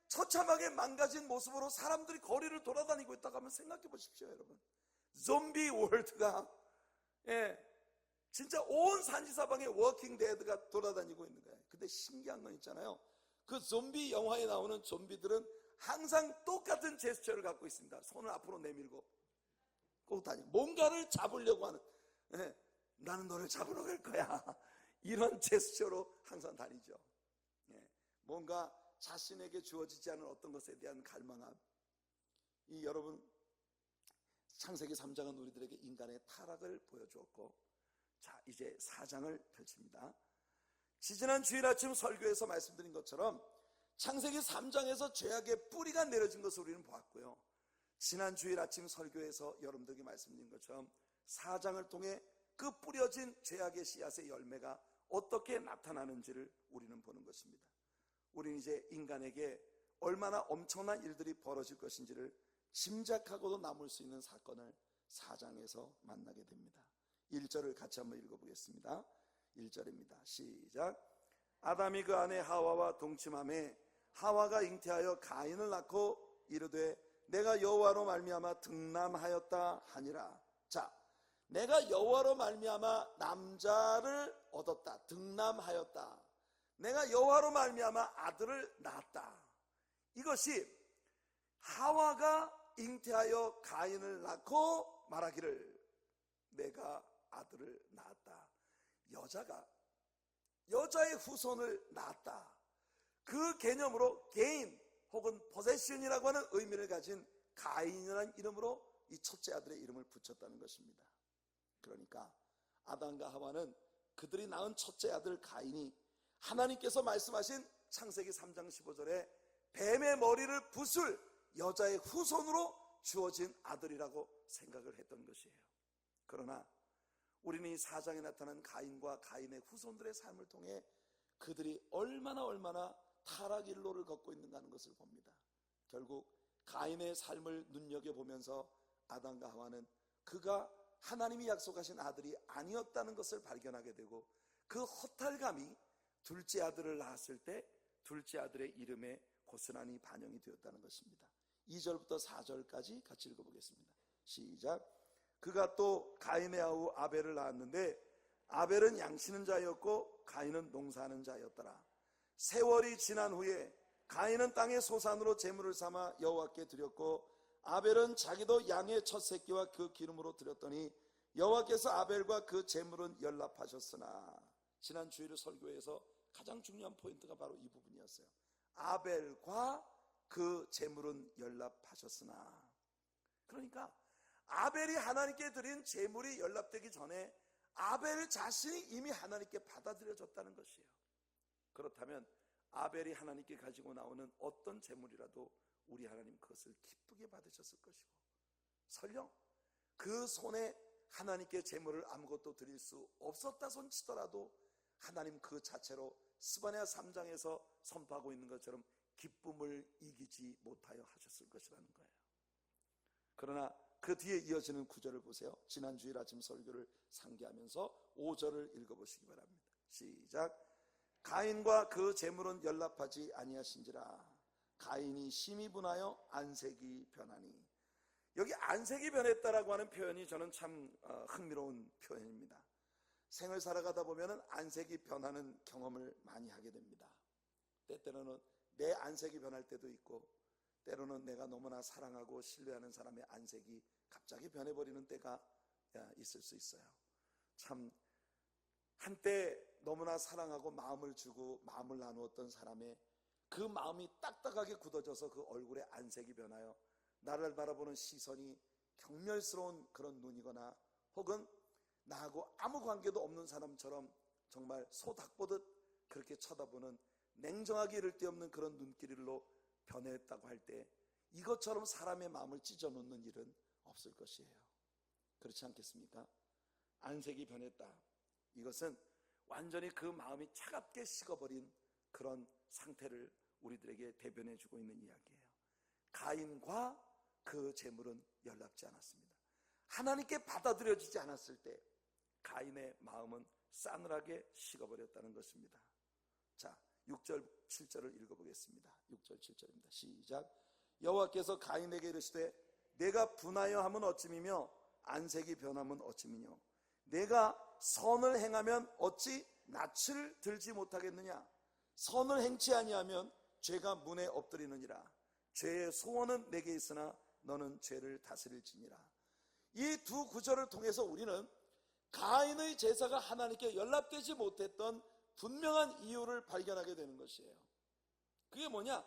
처참하게 망가진 모습으로 사람들이 거리를 돌아다니고 있다고 하면 생각해 보십시오, 여러분. 좀비 월드가, 진짜 온 산지사방에 워킹 데드가 돌아다니고 있는 거예요. 근데 신기한 건 있잖아요. 그 좀비 영화에 나오는 좀비들은 항상 똑같은 제스처를 갖고 있습니다. 손을 앞으로 내밀고 꼭 다녀. 뭔가를 잡으려고 하는, 나는 너를 잡으러 갈 거야, 이런 제스처로 항상 다니죠. 뭔가 자신에게 주어지지 않은 어떤 것에 대한 갈망함. 이 여러분, 창세기 3장은 우리들에게 인간의 타락을 보여주었고, 자, 이제 4장을 펼칩니다. 지지난 주일 아침 설교에서 말씀드린 것처럼 창세기 3장에서 죄악의 뿌리가 내려진 것을 우리는 보았고요. 지난 주일 아침 설교에서 여러분들에게 말씀드린 것처럼 4장을 통해 그 뿌려진 죄악의 씨앗의 열매가 어떻게 나타나는지를 우리는 보는 것입니다. 우리는 이제 인간에게 얼마나 엄청난 일들이 벌어질 것인지를 짐작하고도 남을 수 있는 사건을 4장에서 만나게 됩니다. 1절을 같이 한번 읽어보겠습니다. 1절입니다. 시작. 아담이 그 아내 하와와 동침하매 하와가 잉태하여 가인을 낳고 이르되 내가 여호와로 말미암아 등남하였다 하니라. 자, 내가 여호와로 말미암아 남자를 얻었다, 등남하였다. 내가 여호와로 말미암아 아들을 낳았다. 이것이 하와가 잉태하여 가인을 낳고 말하기를 내가 아들을 낳았다. 여자가 여자의 후손을 낳았다. 그 개념으로 개인 혹은 포세션이라고 하는 의미를 가진 가인이라는 이름으로 이 첫째 아들의 이름을 붙였다는 것입니다. 그러니까 아담과 하와는 그들이 낳은 첫째 아들 가인이 하나님께서 말씀하신 창세기 3장 15절에 뱀의 머리를 부술 여자의 후손으로 주어진 아들이라고 생각을 했던 것이에요. 그러나 우리는 이 4장에 나타난 가인과 가인의 후손들의 삶을 통해 그들이 얼마나 타락일로를 걷고 있는가 하는 것을 봅니다. 결국 가인의 삶을 눈여겨보면서 아담과 하와는 그가 하나님이 약속하신 아들이 아니었다는 것을 발견하게 되고 그 허탈감이 둘째 아들을 낳았을 때 둘째 아들의 이름에 고스란히 반영이 되었다는 것입니다. 2절부터 4절까지 같이 읽어보겠습니다. 시작. 그가 또 가인의 아우 아벨을 낳았는데 아벨은 양치는 자였고 가인은 농사하는 자였더라. 세월이 지난 후에 가인은 땅의 소산으로 제물을 삼아 여호와께 드렸고 아벨은 자기도 양의 첫 새끼와 그 기름으로 드렸더니 여호와께서 아벨과 그 제물은 연락하셨으나, 지난 주일 설교에서 가장 중요한 포인트가 바로 이 부분이었어요. 아벨과 그 제물은 연락하셨으나, 그러니까 아벨이 하나님께 드린 제물이 연락되기 전에 아벨 자신이 이미 하나님께 받아들여졌다는 것이에요. 그렇다면 아벨이 하나님께 가지고 나오는 어떤 제물이라도 우리 하나님 그것을 기쁘게 받으셨을 것이고, 설령 그 손에 하나님께 제물을 아무것도 드릴 수 없었다 손치더라도 하나님 그 자체로 스바냐 3장에서 선포하고 있는 것처럼 기쁨을 이기지 못하여 하셨을 것이라는 거예요. 그러나 그 뒤에 이어지는 구절을 보세요. 지난 주일 아침 설교를 상기하면서 5절을 읽어보시기 바랍니다. 시작. 가인과 그 제물은 연락하지 아니하신지라. 가인이 심히 분하여 안색이 변하니. 여기 안색이 변했다라고 하는 표현이 저는 참 흥미로운 표현입니다. 생을 살아가다 보면 안색이 변하는 경험을 많이 하게 됩니다. 때때로는 내 안색이 변할 때도 있고, 때로는 내가 너무나 사랑하고 신뢰하는 사람의 안색이 갑자기 변해버리는 때가 있을 수 있어요. 참 한때 너무나 사랑하고 마음을 주고 마음을 나누었던 사람의 그 마음이 딱딱하게 굳어져서 그 얼굴의 안색이 변하여 나를 바라보는 시선이 경멸스러운 그런 눈이거나, 혹은 나하고 아무 관계도 없는 사람처럼 정말 소닥보듯 그렇게 쳐다보는 냉정하게 이를 데 없는 그런 눈길로 변했다고 할 때 이것처럼 사람의 마음을 찢어놓는 일은 없을 것이에요. 그렇지 않겠습니까? 안색이 변했다. 이것은 완전히 그 마음이 차갑게 식어버린 그런 상태를 우리들에게 대변해주고 있는 이야기예요. 가인과 그 제물은 연락지 않았습니다. 하나님께 받아들여지지 않았을 때 가인의 마음은 싸늘하게 식어버렸다는 것입니다. 자, 6절 7절을 읽어보겠습니다. 6절 7절입니다. 시작. 여호와께서 가인에게 이르시되 내가 분하여 함은 어찌미며 안색이 변함은 어찌미뇨. 내가 선을 행하면 어찌 낯을 들지 못하겠느냐. 선을 행치 아니하면 죄가 문에 엎드리느니라. 죄의 소원은 내게 있으나 너는 죄를 다스릴지니라. 이 두 구절을 통해서 우리는 가인의 제사가 하나님께 연락되지 못했던 분명한 이유를 발견하게 되는 것이에요. 그게 뭐냐?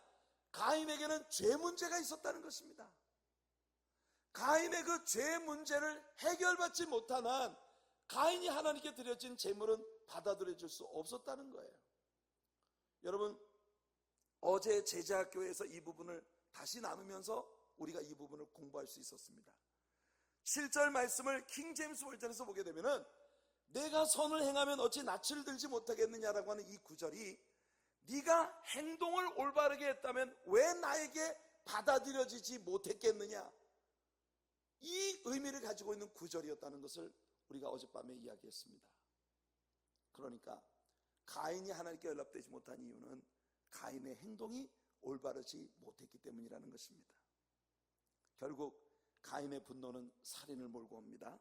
가인에게는 죄 문제가 있었다는 것입니다. 가인의 그 죄 문제를 해결받지 못한 한 가인이 하나님께 드려진 제물은 받아들여질 수 없었다는 거예요. 여러분, 어제 제자학교에서 이 부분을 다시 나누면서 우리가 이 부분을 공부할 수 있었습니다. 7절 말씀을 킹제임스 버전에서 보게 되면은 내가 선을 행하면 어찌 낯을 들지 못하겠느냐라고 하는 이 구절이 네가 행동을 올바르게 했다면 왜 나에게 받아들여지지 못했겠느냐, 이 의미를 가지고 있는 구절이었다는 것을 우리가 어젯밤에 이야기했습니다. 그러니까 가인이 하나님께 연락되지 못한 이유는 가인의 행동이 올바르지 못했기 때문이라는 것입니다. 결국 가인의 분노는 살인을 몰고 옵니다.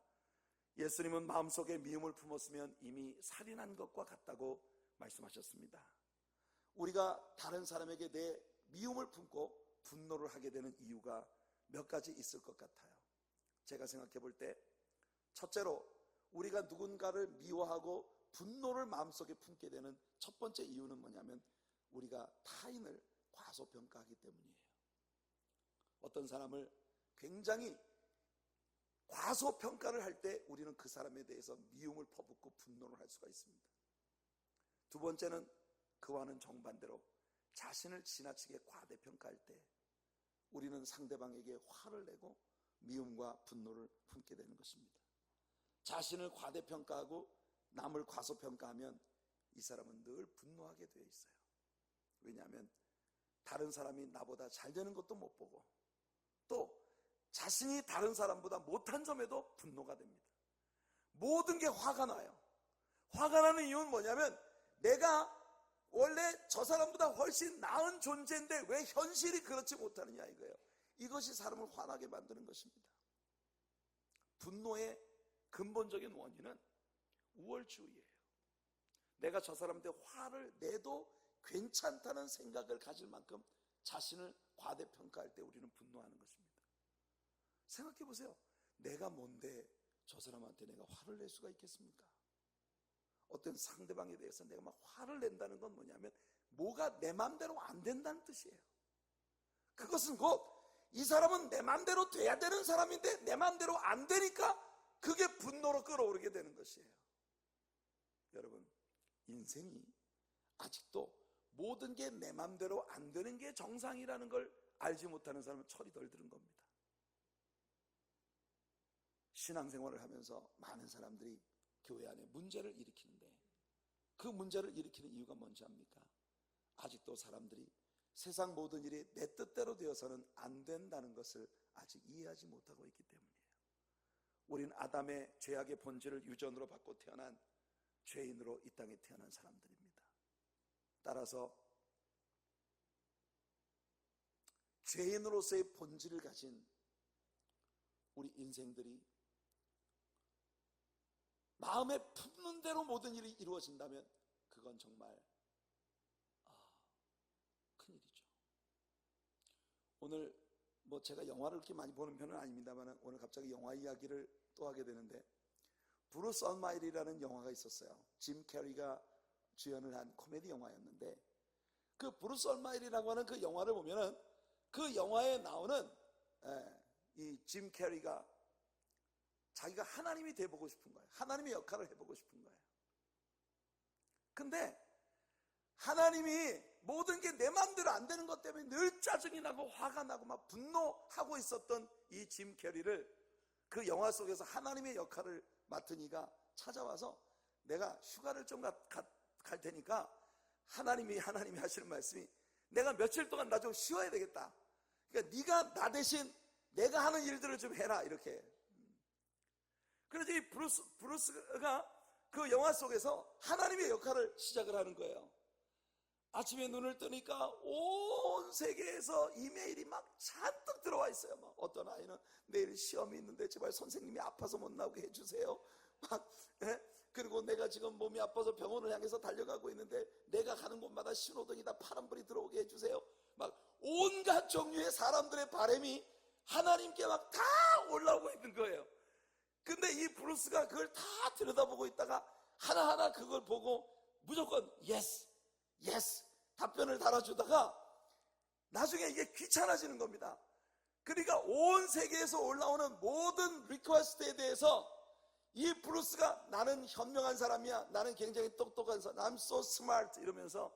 예수님은 마음속에 미움을 품었으면 이미 살인한 것과 같다고 말씀하셨습니다. 우리가 다른 사람에게 내 미움을 품고 분노를 하게 되는 이유가 몇 가지 있을 것 같아요. 제가 생각해 볼 때 첫째로 우리가 누군가를 미워하고 분노를 마음속에 품게 되는 첫 번째 이유는 뭐냐면 우리가 타인을 과소평가하기 때문이에요. 어떤 사람을 굉장히 과소평가를 할 때 우리는 그 사람에 대해서 미움을 퍼붓고 분노를 할 수가 있습니다. 두 번째는 그와는 정반대로 자신을 지나치게 과대평가할 때 우리는 상대방에게 화를 내고 미움과 분노를 품게 되는 것입니다. 자신을 과대평가하고 남을 과소평가하면 이 사람은 늘 분노하게 되어 있어요. 왜냐하면 다른 사람이 나보다 잘 되는 것도 못 보고 또 자신이 다른 사람보다 못한 점에도 분노가 됩니다. 모든 게 화가 나요. 화가 나는 이유는 뭐냐면 내가 원래 저 사람보다 훨씬 나은 존재인데 왜 현실이 그렇지 못하느냐 이거예요. 이것이 사람을 화나게 만드는 것입니다. 분노의 근본적인 원인은 우월주의예요. 내가 저 사람한테 화를 내도 괜찮다는 생각을 가질 만큼 자신을 과대평가할 때 우리는 분노하는 것입니다. 생각해 보세요. 내가 뭔데 저 사람한테 내가 화를 낼 수가 있겠습니까? 어떤 상대방에 대해서 내가 막 화를 낸다는 건 뭐냐면 뭐가 내 맘대로 안 된다는 뜻이에요. 그것은 곧 이 사람은 내 맘대로 돼야 되는 사람인데 내 맘대로 안 되니까 그게 분노로 끌어오르게 되는 것이에요. 여러분, 인생이 아직도 모든 게 내 맘대로 안 되는 게 정상이라는 걸 알지 못하는 사람은 철이 덜 들은 겁니다. 신앙생활을 하면서 많은 사람들이 교회 안에 문제를 일으키는데 그 문제를 일으키는 이유가 뭔지 압니까? 아직도 사람들이 세상 모든 일이 내 뜻대로 되어서는 안 된다는 것을 아직 이해하지 못하고 있기 때문이에요. 우린 아담의 죄악의 본질을 유전으로 받고 태어난 죄인으로 이 땅에 태어난 사람들입니다. 따라서 죄인으로서의 본질을 가진 우리 인생들이 마음에 품는 대로 모든 일이 이루어진다면 그건 정말 큰일이죠. 오늘 제가 영화를 그렇게 많이 보는 편은 아닙니다만 오늘 갑자기 영화 이야기를 또 하게 되는데 브루스 얼마이트라는 영화가 있었어요. 짐 캐리가 주연을 한 코미디 영화였는데 그 브루스 얼마이트라고 하는 그 영화를 보면은 그 영화에 나오는 이 짐 캐리가 자기가 하나님이 돼보고 싶은 거예요. 하나님의 역할을 해보고 싶은 거예요. 근데 하나님이 모든 게 내 마음대로 안 되는 것 때문에 늘 짜증이 나고 화가 나고 막 분노하고 있었던 이 짐 캐리를 그 영화 속에서 하나님의 역할을 맡은 이가 찾아와서 내가 휴가를 좀 갈 테니까 하나님이 하시는 말씀이 내가 며칠 동안 나 좀 쉬어야 되겠다. 그러니까 네가 나 대신 내가 하는 일들을 좀 해라 이렇게. 그래서 이 브루스가 그 영화 속에서 하나님의 역할을 시작을 하는 거예요. 아침에 눈을 뜨니까 온 세계에서 이메일이 막 잔뜩 들어와 있어요. 막 어떤 아이는 내일 시험이 있는데 제발 선생님이 아파서 못 나오게 해주세요. 그리고 내가 지금 몸이 아파서 병원을 향해서 달려가고 있는데 내가 가는 곳마다 신호등이 다 파란불이 들어오게 해주세요. 막 온갖 종류의 사람들의 바람이 하나님께 막 다 올라오고 있는 거예요. 근데 이 브루스가 그걸 다 들여다보고 있다가 하나하나 그걸 보고 무조건 yes 답변을 달아주다가 나중에 이게 귀찮아지는 겁니다. 그러니까 온 세계에서 올라오는 모든 리퀘스트에 대해서 이 브루스가 나는 현명한 사람이야, 나는 굉장히 똑똑한 사람, I'm so smart 이러면서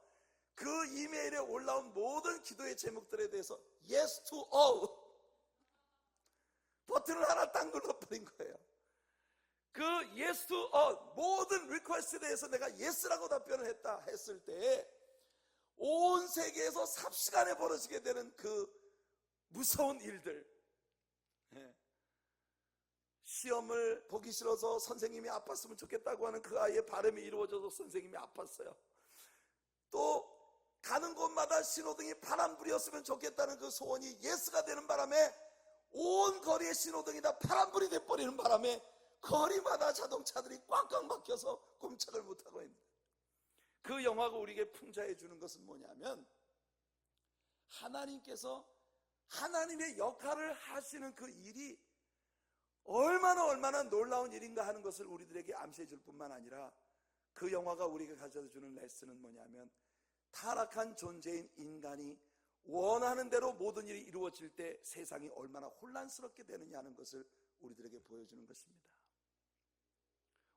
그 이메일에 올라온 모든 기도의 제목들에 대해서 yes to all 버튼을 하나 딱 눌러버린 거예요. 그 yes to all 모든 리퀘스트에 대해서 내가 yes라고 답변을 했을 때 온 세계에서 삽시간에 벌어지게 되는 그 무서운 일들, 시험을 보기 싫어서 선생님이 아팠으면 좋겠다고 하는 그 아이의 바람이 이루어져서 선생님이 아팠어요. 또 가는 곳마다 신호등이 파란불이었으면 좋겠다는 그 소원이 예스가 되는 바람에 온 거리의 신호등이 다 파란불이 돼버리는 바람에 거리마다 자동차들이 꽉꽉 막혀서 꼼짝을 못하고 있는, 그 영화가 우리에게 풍자해 주는 것은 뭐냐면 하나님께서 하나님의 역할을 하시는 그 일이 얼마나 놀라운 일인가 하는 것을 우리들에게 암시해 줄 뿐만 아니라, 그 영화가 우리에게 가져다 주는 레슨은 뭐냐면 타락한 존재인 인간이 원하는 대로 모든 일이 이루어질 때 세상이 얼마나 혼란스럽게 되느냐 하는 것을 우리들에게 보여주는 것입니다.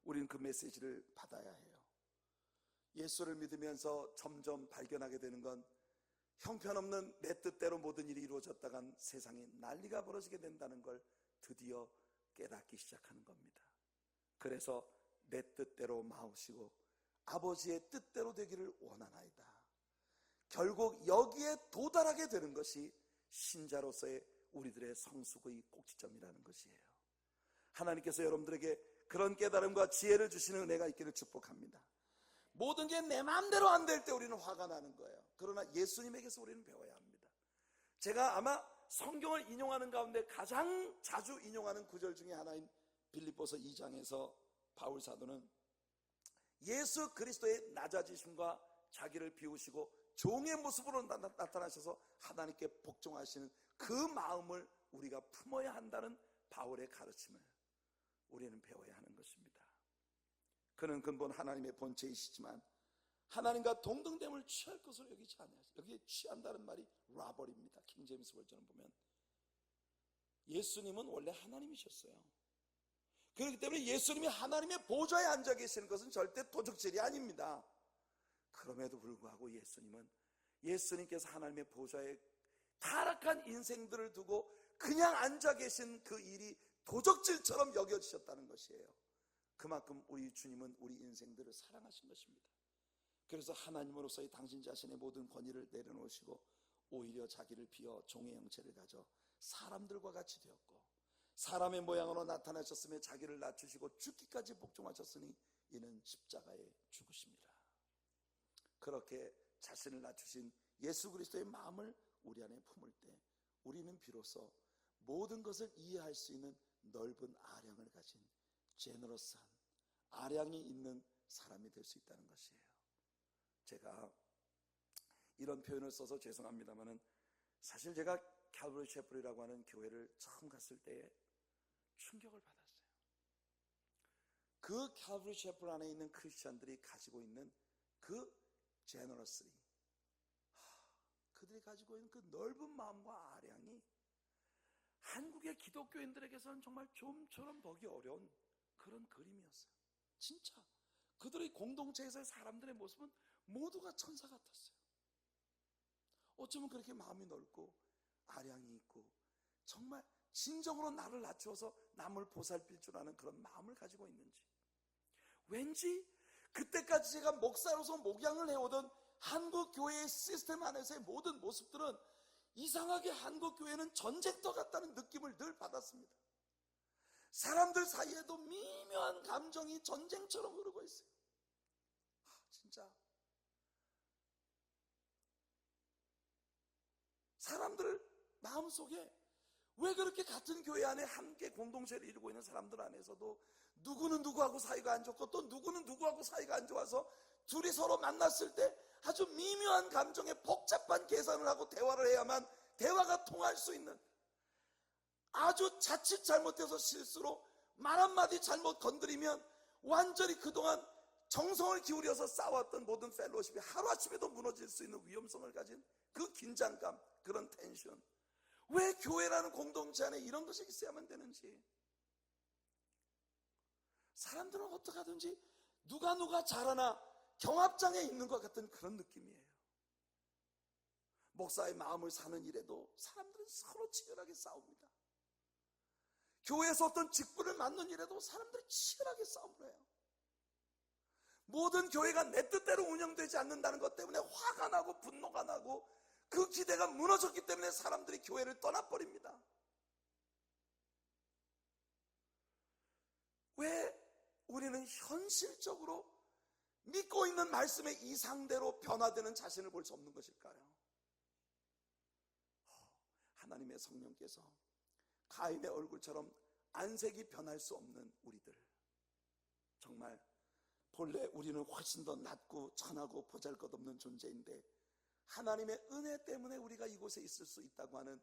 우리는 그 메시지를 받아야 해요. 예수를 믿으면서 점점 발견하게 되는 건 형편없는 내 뜻대로 모든 일이 이루어졌다간 세상에 난리가 벌어지게 된다는 걸 드디어 깨닫기 시작하는 겁니다. 그래서 내 뜻대로 마우시고 아버지의 뜻대로 되기를 원하나이다. 결국 여기에 도달하게 되는 것이 신자로서의 우리들의 성숙의 꼭지점이라는 것이에요. 하나님께서 여러분들에게 그런 깨달음과 지혜를 주시는 은혜가 있기를 축복합니다. 모든 게 내 마음대로 안 될 때 우리는 화가 나는 거예요. 그러나 예수님에게서 우리는 배워야 합니다. 제가 아마 성경을 인용하는 가운데 가장 자주 인용하는 구절 중에 하나인 빌립보서 2장에서 바울 사도는 예수 그리스도의 낮아지심과 자기를 비우시고 종의 모습으로 나타나셔서 하나님께 복종하시는 그 마음을 우리가 품어야 한다는 바울의 가르침을 우리는 배워야 하는 것입니다. 그는 근본 하나님의 본체이시지만 하나님과 동등됨을 취할 것으로 여기지 않아요. 여기에 취한다는 말이 라벌입니다. 킹제임스 버전을 보면 예수님은 원래 하나님이셨어요. 그렇기 때문에 예수님이 하나님의 보좌에 앉아 계시는 것은 절대 도적질이 아닙니다. 그럼에도 불구하고 예수님께서 하나님의 보좌에 타락한 인생들을 두고 그냥 앉아 계신 그 일이 도적질처럼 여겨지셨다는 것이에요. 그만큼 우리 주님은 우리 인생들을 사랑하신 것입니다. 그래서 하나님으로서의 당신 자신의 모든 권위를 내려놓으시고 오히려 자기를 비워 종의 형체를 가져 사람들과 같이 되었고 사람의 모양으로 나타나셨으며 자기를 낮추시고 죽기까지 복종하셨으니 이는 십자가에 죽으십니다. 그렇게 자신을 낮추신 예수 그리스도의 마음을 우리 안에 품을 때 우리는 비로소 모든 것을 이해할 수 있는 넓은 아량을 가진 제너러스한 아량이 있는 사람이 될 수 있다는 것이에요. 제가 이런 표현을 써서 죄송합니다만은 사실 제가 칼버리 셰플이라고 하는 교회를 처음 갔을 때에 충격을 받았어요. 그 칼버리 셰플 안에 있는 크리스천들이 가지고 있는 그 제너러스리, 그들이 가지고 있는 그 넓은 마음과 아량이 한국의 기독교인들에게서는 정말 좀처럼 보기 어려운 그런 그림이었어요. 진짜 그들의 공동체에서의 사람들의 모습은 모두가 천사 같았어요. 어쩌면 그렇게 마음이 넓고 아량이 있고 정말 진정으로 나를 낮추어서 남을 보살필 줄 아는 그런 마음을 가지고 있는지, 왠지 그때까지 제가 목사로서 목양을 해오던 한국 교회의 시스템 안에서의 모든 모습들은 이상하게 한국 교회는 전쟁터 같다는 느낌을 늘 받았습니다. 사람들 사이에도 미묘한 감정이 전쟁처럼 흐르고 있어요. 진짜 사람들 마음속에 왜 그렇게 같은 교회 안에 함께 공동체를 이루고 있는 사람들 안에서도 누구는 누구하고 사이가 안 좋고 또 누구는 누구하고 사이가 안 좋아서 둘이 서로 만났을 때 아주 미묘한 감정에 복잡한 계산을 하고 대화를 해야만 대화가 통할 수 있는, 아주 자칫 잘못해서 실수로 말 한마디 잘못 건드리면 완전히 그동안 정성을 기울여서 쌓아왔던 모든 펠로십이 하루아침에도 무너질 수 있는 위험성을 가진 그 긴장감, 그런 텐션, 왜 교회라는 공동체 안에 이런 것이 있어야만 되는지, 사람들은 어떻게 하든지 누가 잘하나 경합장에 있는 것 같은 그런 느낌이에요. 목사의 마음을 사는 일에도 사람들은 서로 치열하게 싸웁니다. 교회에서 어떤 직분을 맡는 일에도 사람들이 치열하게 싸움을 해요. 모든 교회가 내 뜻대로 운영되지 않는다는 것 때문에 화가 나고 분노가 나고 그 기대가 무너졌기 때문에 사람들이 교회를 떠나버립니다. 왜 우리는 현실적으로 믿고 있는 말씀의 이상대로 변화되는 자신을 볼 수 없는 것일까요? 하나님의 성령께서 가인의 얼굴처럼 안색이 변할 수 없는 우리들, 정말 본래 우리는 훨씬 더 낮고 천하고 보잘것없는 존재인데 하나님의 은혜 때문에 우리가 이곳에 있을 수 있다고 하는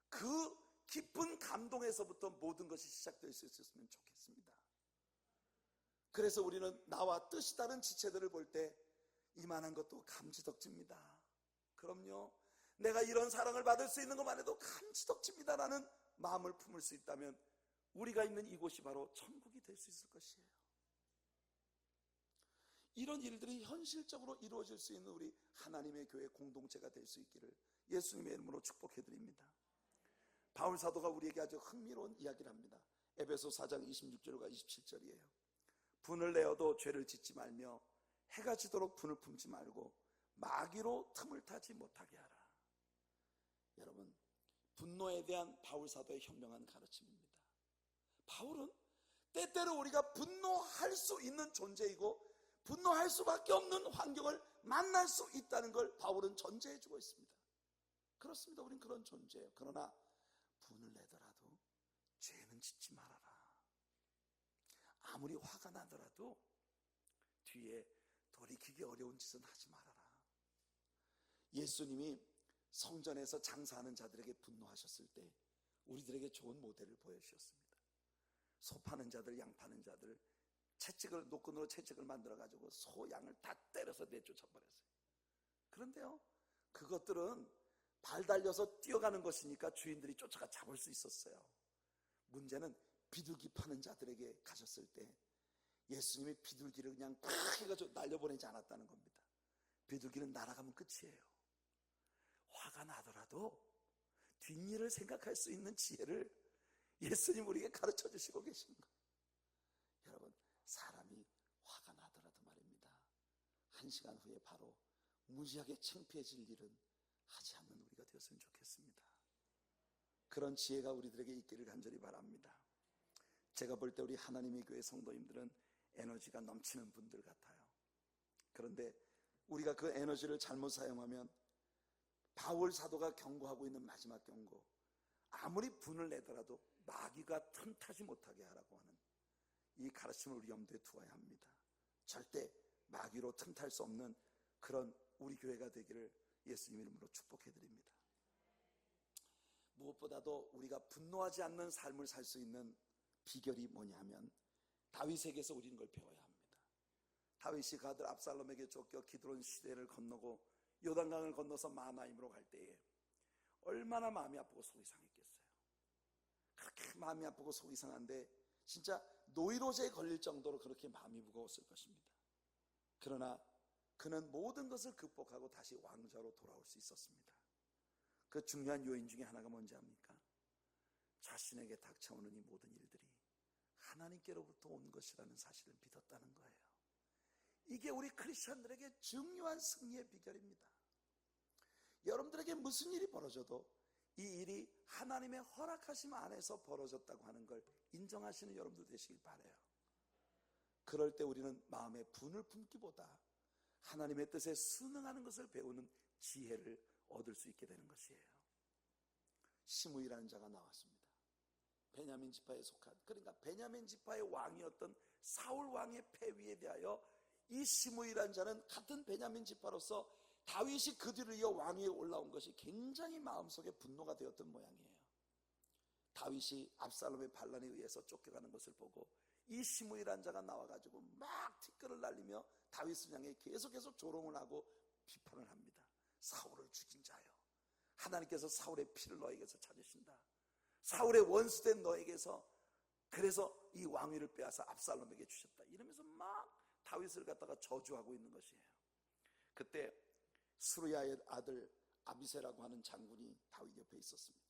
그 깊은 감동에서부터 모든 것이 시작될 수 있었으면 좋겠습니다. 그래서 우리는 나와 뜻이 다른 지체들을 볼 때 이만한 것도 감지덕지입니다. 그럼요, 내가 이런 사랑을 받을 수 있는 것만 해도 감지덕지입니다라는 마음을 품을 수 있다면 우리가 있는 이곳이 바로 천국이 될 수 있을 것이에요. 이런 일들이 현실적으로 이루어질 수 있는 우리 하나님의 교회 공동체가 될 수 있기를 예수님의 이름으로 축복해 드립니다. 바울 사도가 우리에게 아주 흥미로운 이야기를 합니다. 에베소 4장 26절과 27절이에요. 분을 내어도 죄를 짓지 말며 해가 지도록 분을 품지 말고 마귀로 틈을 타지 못하게 하라. 여러분, 분노에 대한 바울 사도의 현명한 가르침입니다. 바울은 때때로 우리가 분노할 수 있는 존재이고 분노할 수밖에 없는 환경을 만날 수 있다는 걸 바울은 전제해 주고 있습니다. 그렇습니다. 우린 그런 존재예요. 그러나 분을 내더라도 죄는 짓지 말아라. 아무리 화가 나더라도 뒤에 돌이키기 어려운 짓은 하지 말아라. 예수님이 성전에서 장사하는 자들에게 분노하셨을 때 우리들에게 좋은 모델을 보여주셨습니다. 소 파는 자들, 양 파는 자들, 채찍을, 노끈으로 채찍을 만들어가지고 소, 양을 다 때려서 내쫓아버렸어요. 그런데요, 그것들은 발 달려서 뛰어가는 것이니까 주인들이 쫓아가 잡을 수 있었어요. 문제는 비둘기 파는 자들에게 가셨을 때 예수님이 비둘기를 그냥 팍 해가지고 날려보내지 않았다는 겁니다. 비둘기는 날아가면 끝이에요. 화가 나더라도 뒷일을 생각할 수 있는 지혜를 예수님 우리에게 가르쳐 주시고 계신 거예요. 여러분, 사람이 화가 나더라도 말입니다, 1시간 후에 바로 무지하게 창피해질 일은 하지 않는 우리가 되었으면 좋겠습니다. 그런 지혜가 우리들에게 있기를 간절히 바랍니다. 제가 볼 때 우리 하나님의 교회 성도님들은 에너지가 넘치는 분들 같아요. 그런데 우리가 그 에너지를 잘못 사용하면 바울 사도가 경고하고 있는 마지막 경고, 아무리 분을 내더라도 마귀가 틈타지 못하게 하라고 하는 이 가르침을 우리 염두에 두어야 합니다. 절대 마귀로 틈탈 수 없는 그런 우리 교회가 되기를 예수님 이름으로 축복해 드립니다. 무엇보다도 우리가 분노하지 않는 삶을 살 수 있는 비결이 뭐냐 하면 다윗에게서 우리는 걸 배워야 합니다. 다윗이 그 아들 압살롬에게 쫓겨 기드론 시대를 건너고 요단강을 건너서 마하나임으로 갈 때에 얼마나 마음이 아프고 속이 상했겠어요. 그렇게 마음이 아프고 속이 상한데 진짜 노이로제에 걸릴 정도로 그렇게 마음이 무거웠을 것입니다. 그러나 그는 모든 것을 극복하고 다시 왕좌로 돌아올 수 있었습니다. 그 중요한 요인 중에 하나가 뭔지 압니까? 자신에게 닥쳐오는 이 모든 일들이 하나님께로부터 온 것이라는 사실을 믿었다는 거예요. 이게 우리 크리스천들에게 중요한 승리의 비결입니다. 여러분들에게 무슨 일이 벌어져도 이 일이 하나님의 허락하심 안에서 벌어졌다고 하는 걸 인정하시는 여러분들 되시길 바라요. 그럴 때 우리는 마음에 분을 품기보다 하나님의 뜻에 순응하는 것을 배우는 지혜를 얻을 수 있게 되는 것이에요. 시므이라는 자가 나왔습니다. 베냐민 지파에 속한, 그러니까 베냐민 지파의 왕이었던 사울 왕의 패위에 대하여 이 시므이라는 자는 같은 베냐민 지파로서 다윗이 그 뒤를 이어 왕위에 올라온 것이 굉장히 마음속에 분노가 되었던 모양이에요. 다윗이 압살롬의 반란에 의해서 쫓겨가는 것을 보고 이 시므이라는 자가 나와가지고 막 티끌을 날리며 다윗을 향해 계속해서 조롱을 하고 비판을 합니다. 사울을 죽인 자여, 하나님께서 사울의 피를 너에게서 찾으신다. 사울의 원수된 너에게서 그래서 이 왕위를 빼앗아 압살롬에게 주셨다. 이러면서 막 다윗을 갖다가 저주하고 있는 것이에요. 그때 스루야의 아들 아비새라고 하는 장군이 다윗 옆에 있었습니다.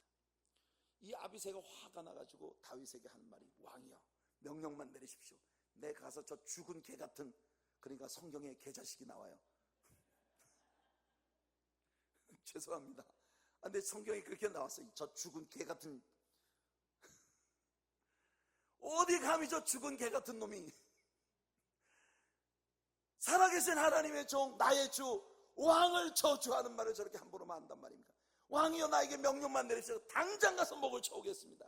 이 아비새가 화가 나가지고 다윗에게 하는 말이, 왕이여, 명령만 내리십시오. 내 가서 저 죽은 개 같은, 그러니까 성경에 개자식이 나와요. 죄송합니다. 근데 성경에 그렇게 나왔어요. 저 죽은 개 같은, 어디 감히 저 죽은 개 같은 놈이 살아계신 하나님의 종, 나의 주 왕을 저주하는 말을 저렇게 함부로 한단 말입니까? 왕이여, 나에게 명령만 내리시고 당장 가서 목을 쳐오겠습니다.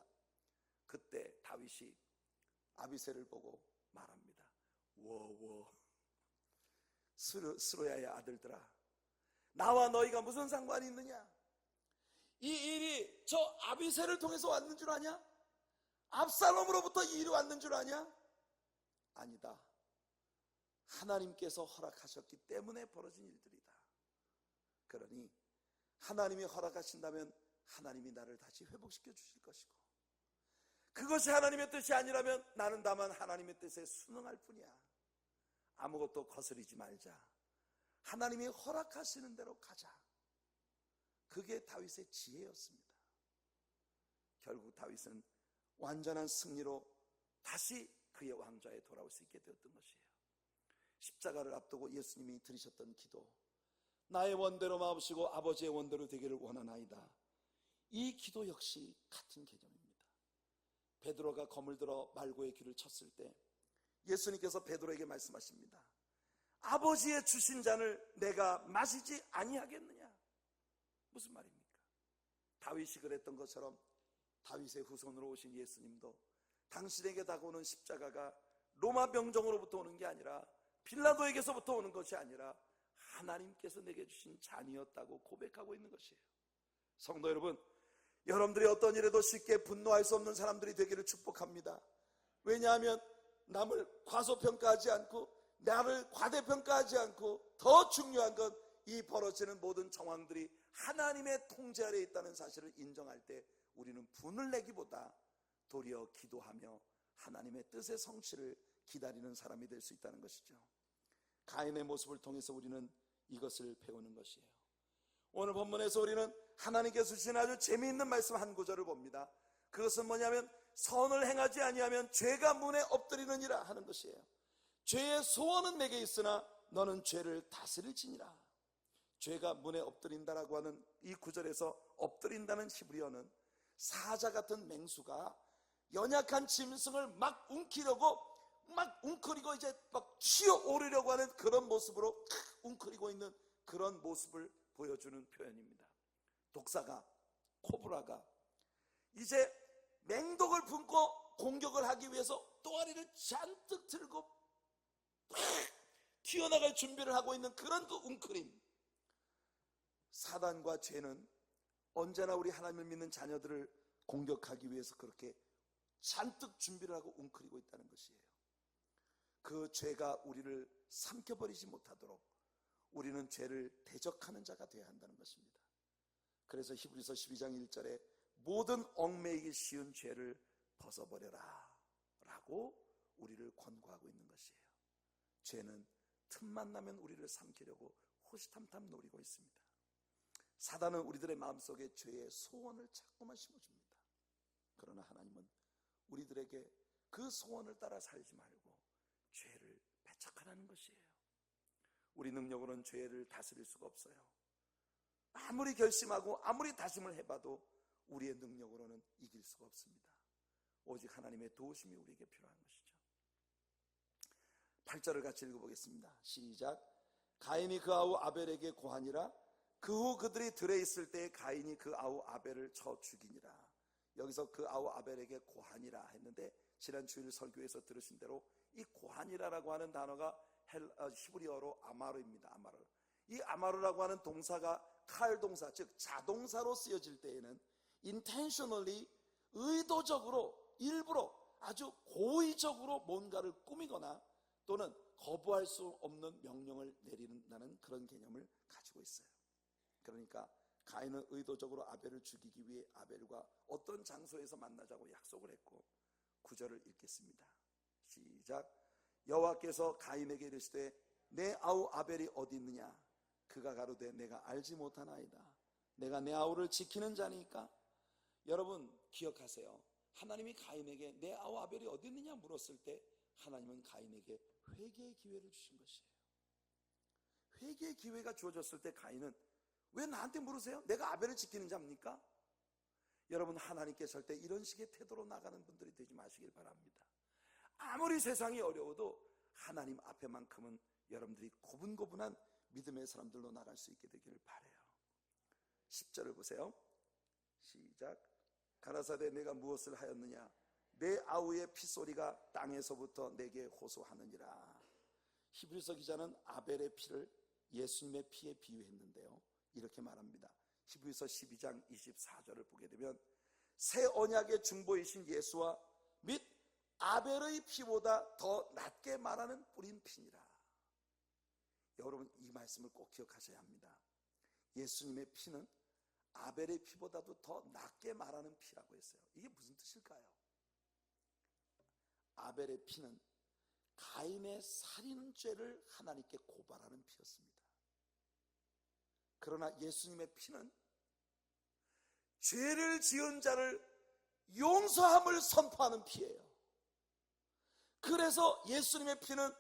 그때 다윗이 아비새를 보고 말합니다. 워워, 스루야의 아들들아, 나와 너희가 무슨 상관이 있느냐? 이 일이 저 아비새를 통해서 왔는 줄 아냐? 압살롬으로부터 이 일이 왔는 줄 아냐? 아니다. 하나님께서 허락하셨기 때문에 벌어진 일들이다. 그러니 하나님이 허락하신다면 하나님이 나를 다시 회복시켜 주실 것이고, 그것이 하나님의 뜻이 아니라면 나는 다만 하나님의 뜻에 순응할 뿐이야. 아무것도 거스리지 말자. 하나님이 허락하시는 대로 가자. 그게 다윗의 지혜였습니다. 결국 다윗은 완전한 승리로 다시 그의 왕좌에 돌아올 수 있게 되었던 것이에요. 십자가를 앞두고 예수님이 드리셨던 기도, 나의 원대로 마옵시고 아버지의 원대로 되기를 원하나이다. 이 기도 역시 같은 개념입니다. 베드로가 검을 들어 말고의 귀를 쳤을 때 예수님께서 베드로에게 말씀하십니다. 아버지의 주신 잔을 내가 마시지 아니하겠느냐? 무슨 말입니까? 다윗이 그랬던 것처럼 다윗의 후손으로 오신 예수님도 당신에게 다가오는 십자가가 로마 병정으로부터 오는 게 아니라, 빌라도에게서부터 오는 것이 아니라 하나님께서 내게 주신 잔이었다고 고백하고 있는 것이에요. 성도 여러분, 여러분들이 어떤 일에도 쉽게 분노할 수 없는 사람들이 되기를 축복합니다. 왜냐하면 남을 과소평가하지 않고 나를 과대평가하지 않고, 더 중요한 건 이 벌어지는 모든 정황들이 하나님의 통제 아래에 있다는 사실을 인정할 때 우리는 분을 내기보다 도리어 기도하며 하나님의 뜻의 성취를 기다리는 사람이 될 수 있다는 것이죠. 가인의 모습을 통해서 우리는 이것을 배우는 것이에요. 오늘 본문에서 우리는 하나님께서 주신 아주 재미있는 말씀 한 구절을 봅니다. 그것은 뭐냐면, 선을 행하지 아니하면 죄가 문에 엎드리느니라 하는 것이에요. 죄의 소원은 내게 있으나 너는 죄를 다스릴지니라. 죄가 문에 엎드린다라고 하는 이 구절에서 엎드린다는 히브리어는 사자 같은 맹수가 연약한 짐승을 막 웅크리고 이제 막 튀어오르려고 하는 그런 모습으로 웅크리고 있는 그런 모습을 보여주는 표현입니다. 독사가, 코브라가 이제 맹독을 품고 공격을 하기 위해서 또아리를 잔뜩 들고 튀어나갈 준비를 하고 있는 그런 그 웅크림. 사단과 죄는 언제나 우리 하나님을 믿는 자녀들을 공격하기 위해서 그렇게 잔뜩 준비를 하고 웅크리고 있다는 것이에요. 그 죄가 우리를 삼켜버리지 못하도록 우리는 죄를 대적하는 자가 되어야 한다는 것입니다. 그래서 히브리서 12장 1절에 모든 얽매이기 쉬운 죄를 벗어버려라 라고 우리를 권고하고 있는 것이에요. 죄는 틈만 나면 우리를 삼키려고 호시탐탐 노리고 있습니다. 사단은 우리들의 마음속에 죄의 소원을 자꾸만 심어줍니다. 그러나 하나님은 우리들에게 그 소원을 따라 살지 말고 죄를 배척하라는 것이에요. 우리 능력으로는 죄를 다스릴 수가 없어요. 아무리 결심하고 아무리 다짐을 해봐도 우리의 능력으로는 이길 수가 없습니다. 오직 하나님의 도우심이 우리에게 필요한 것이죠. 8절을 같이 읽어보겠습니다. 시작. 가인이 그 아우 아벨에게 고하니라. 그 후 그들이 들에 있을 때 가인이 그 아우 아벨을 쳐 죽이니라. 여기서 그 아우 아벨에게 고하니라 했는데, 지난 주일 설교에서 들으신 대로 이 고하니라라고 하는 단어가 히브리어로 아마르입니다. 아마르. 이 아마르라고 하는 동사가 칼 동사, 즉 자동사로 쓰여질 때에는 intentionally, 의도적으로, 일부러 아주 고의적으로 뭔가를 꾸미거나 또는 거부할 수 없는 명령을 내린다는 그런 개념을 가지고 있어요. 그러니까 가인은 의도적으로 아벨을 죽이기 위해 아벨과 어떤 장소에서 만나자고 약속을 했고, 9절을 읽겠습니다. 시작. 여호와께서 가인에게 이르시되 내 아우 아벨이 어디 있느냐? 그가 가로되 내가 알지 못하나이다. 내가 내 아우를 지키는 자니까. 여러분 기억하세요. 하나님이 가인에게 내 아우 아벨이 어디 있느냐 물었을 때 하나님은 가인에게 회개의 기회를 주신 것이에요. 회개의 기회가 주어졌을 때 가인은 왜 나한테 물으세요? 내가 아벨을 지키는 자입니까? 여러분 하나님께 절대 이런 식의 태도로 나가는 분들이 되지 마시길 바랍니다. 아무리 세상이 어려워도 하나님 앞에만큼은 여러분들이 고분고분한 믿음의 사람들로 나갈 수 있게 되기를 바라요. 10절을 보세요. 시작. 가라사대 내가 무엇을 하였느냐? 내 아우의 피소리가 땅에서부터 내게 호소하느니라. 히브리서 기자는 아벨의 피를 예수님의 피에 비유했는데요, 이렇게 말합니다. 히브리서 12장 24절을 보게 되면 새 언약의 중보이신 예수와 및 아벨의 피보다 더 낫게 말하는 뿌린 피니라. 여러분 이 말씀을 꼭 기억하셔야 합니다. 예수님의 피는 아벨의 피보다도 더 낫게 말하는 피라고 했어요. 이게 무슨 뜻일까요? 아벨의 피는 가인의 살인죄를 하나님께 고발하는 피였습니다. 그러나 예수님의 피는 죄를 지은 자를 용서함을 선포하는 피예요. 그래서 예수님의 피는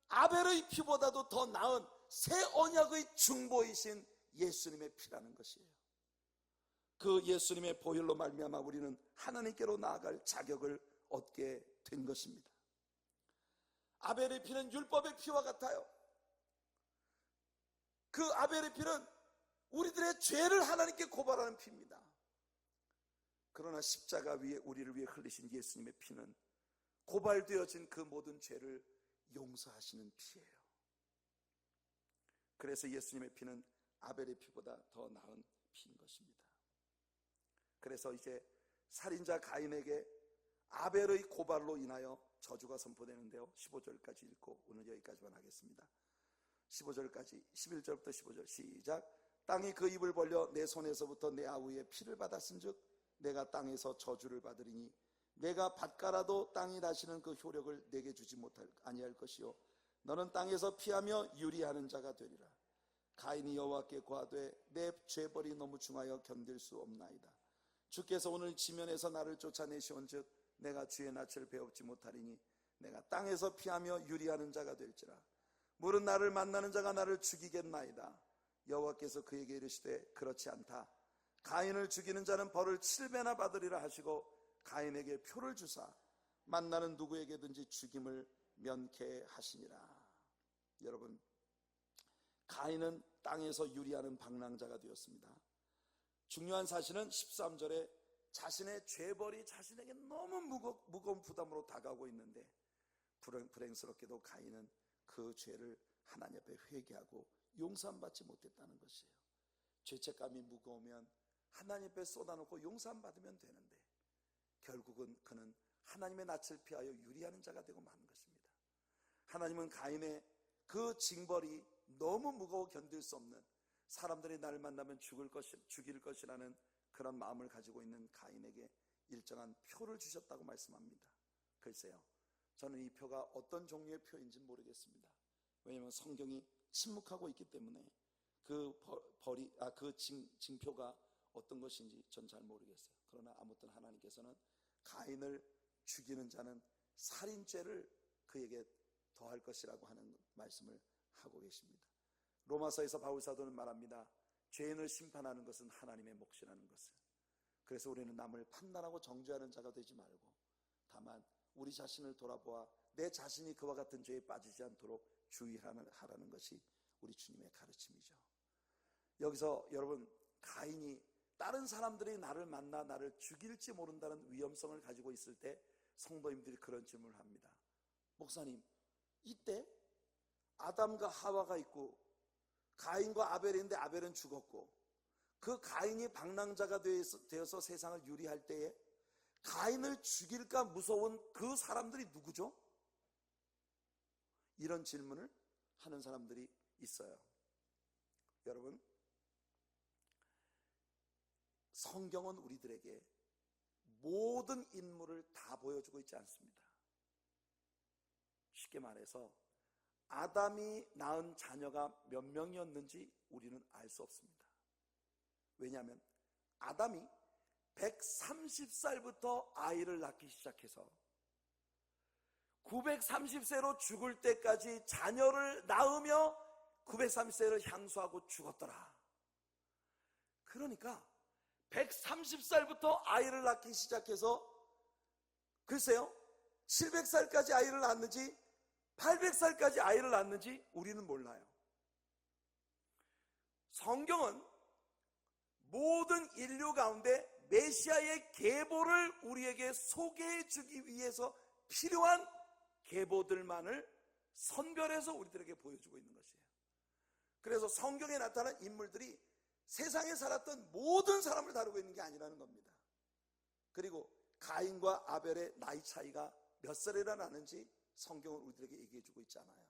아벨의 피보다도 더 나은 새 언약의 중보이신 예수님의 피라는 것이에요. 그 예수님의 보혈로 말미암아 우리는 하나님께로 나아갈 자격을 얻게 된 것입니다. 아벨의 피는 율법의 피와 같아요. 그 아벨의 피는 우리들의 죄를 하나님께 고발하는 피입니다. 그러나 십자가 위에 우리를 위해 흘리신 예수님의 피는 고발되어진 그 모든 죄를 용서하시는 피예요. 그래서 예수님의 피는 아벨의 피보다 더 나은 피인 것입니다. 그래서 이제 살인자 가인에게 아벨의 고발로 인하여 저주가 선포되는데요, 15절까지 읽고 오늘 여기까지만 하겠습니다. 15절까지 11절부터 15절 시작. 땅이 그 입을 벌려 내 손에서부터 내 아우의 피를 받았은즉 내가 땅에서 저주를 받으리니 내가 밭가라도 땅이 다시는 그 효력을 내게 주지 아니할 것이요 너는 땅에서 피하며 유리하는 자가 되리라. 가인이 여호와께 고하되 내 죄벌이 너무 중하여 견딜 수 없나이다. 주께서 오늘 지면에서 나를 쫓아내시온즉 내가 주의 낯을 배웁지 못하리니 내가 땅에서 피하며 유리하는 자가 될지라. 물은 나를 만나는 자가 나를 죽이겠나이다. 여호와께서 그에게 이르시되 그렇지 않다. 가인을 죽이는 자는 벌을 7배나 받으리라 하시고 가인에게 표를 주사 만나는 누구에게든지 죽임을 면케 하시니라. 여러분, 가인은 땅에서 유리하는 방랑자가 되었습니다. 중요한 사실은 13절에 자신의 죄벌이 자신에게 너무 무거운 부담으로 다가오고 있는데 불행스럽게도 가인은 그 죄를 하나님 앞에 회개하고 용서받지 못했다는 것이에요. 죄책감이 무거우면 하나님 앞에 쏟아놓고 용서받으면 되는데 결국은 그는 하나님의 낯을 피하여 유리하는 자가 되고 마는 것입니다. 하나님은 가인의 그 징벌이 너무 무거워 견딜 수 없는, 사람들이 나를 만나면 죽일 것이라는 그런 마음을 가지고 있는 가인에게 일정한 표를 주셨다고 말씀합니다. 글쎄요, 저는 이 표가 어떤 종류의 표인지 모르겠습니다. 왜냐하면 성경이 침묵하고 있기 때문에 그 징표가 어떤 것인지 전 잘 모르겠어요. 그러나 아무튼 하나님께서는 가인을 죽이는 자는 살인죄를 그에게 더할 것이라고 하는 말씀을 하고 계십니다. 로마서에서 바울사도는 말합니다. 죄인을 심판하는 것은 하나님의 몫이라는 것을. 그래서 우리는 남을 판단하고 정죄하는 자가 되지 말고 다만 우리 자신을 돌아보아 내 자신이 그와 같은 죄에 빠지지 않도록 주의하라는 것이 우리 주님의 가르침이죠. 여기서 여러분, 가인이 다른 사람들이 나를 만나 나를 죽일지 모른다는 위험성을 가지고 있을 때 성도님들이 그런 질문을 합니다. 목사님, 이때 아담과 하와가 있고 가인과 아벨인데 아벨은 죽었고 그 가인이 방랑자가 되어서 세상을 유리할 때에 가인을 죽일까 무서운 그 사람들이 누구죠? 이런 질문을 하는 사람들이 있어요. 여러분, 성경은 우리들에게 모든 인물을 다 보여주고 있지 않습니다. 쉽게 말해서 아담이 낳은 자녀가 몇 명이었는지 우리는 알 수 없습니다. 왜냐하면 아담이 130살부터 아이를 낳기 시작해서 930세로 죽을 때까지 자녀를 낳으며 930세를 향수하고 죽었더라. 그러니까 130살부터 아이를 낳기 시작해서 글쎄요 700살까지 아이를 낳는지 800살까지 아이를 낳는지 우리는 몰라요. 성경은 모든 인류 가운데 메시아의 계보를 우리에게 소개해 주기 위해서 필요한 계보들만을 선별해서 우리들에게 보여주고 있는 것이에요. 그래서 성경에 나타난 인물들이 세상에 살았던 모든 사람을 다루고 있는 게 아니라는 겁니다. 그리고 가인과 아벨의 나이 차이가 몇 살이나 나는지 성경은 우리들에게 얘기해 주고 있잖아요.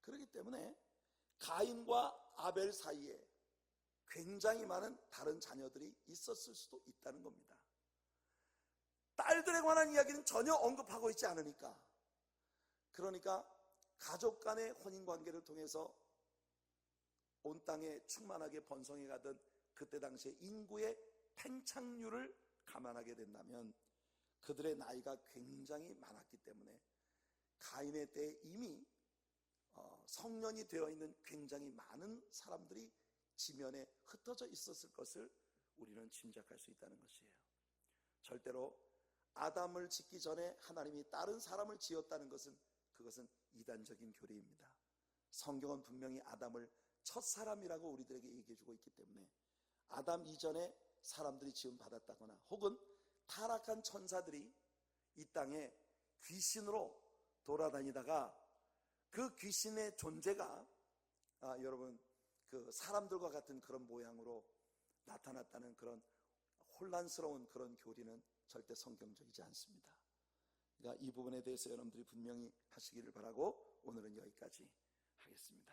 그렇기 때문에 가인과 아벨 사이에 굉장히 많은 다른 자녀들이 있었을 수도 있다는 겁니다. 딸들에 관한 이야기는 전혀 언급하고 있지 않으니까, 그러니까 가족 간의 혼인관계를 통해서 온 땅에 충만하게 번성해 가던 그때 당시에 인구의 팽창률을 감안하게 된다면 그들의 나이가 굉장히 많았기 때문에 가인의 때에 이미 성년이 되어 있는 굉장히 많은 사람들이 지면에 흩어져 있었을 것을 우리는 짐작할 수 있다는 것이에요. 절대로 아담을 짓기 전에 하나님이 다른 사람을 지었다는 것은 그것은 이단적인 교리입니다. 성경은 분명히 아담을 첫사람이라고 우리들에게 얘기해주고 있기 때문에 아담 이전에 사람들이 지음 받았다거나 혹은 타락한 천사들이 이 땅에 귀신으로 돌아다니다가 그 귀신의 존재가 여러분 그 사람들과 같은 그런 모양으로 나타났다는 그런 혼란스러운 그런 교리는 절대 성경적이지 않습니다. 그러니까 이 부분에 대해서 여러분들이 분명히 하시기를 바라고 오늘은 여기까지 하겠습니다.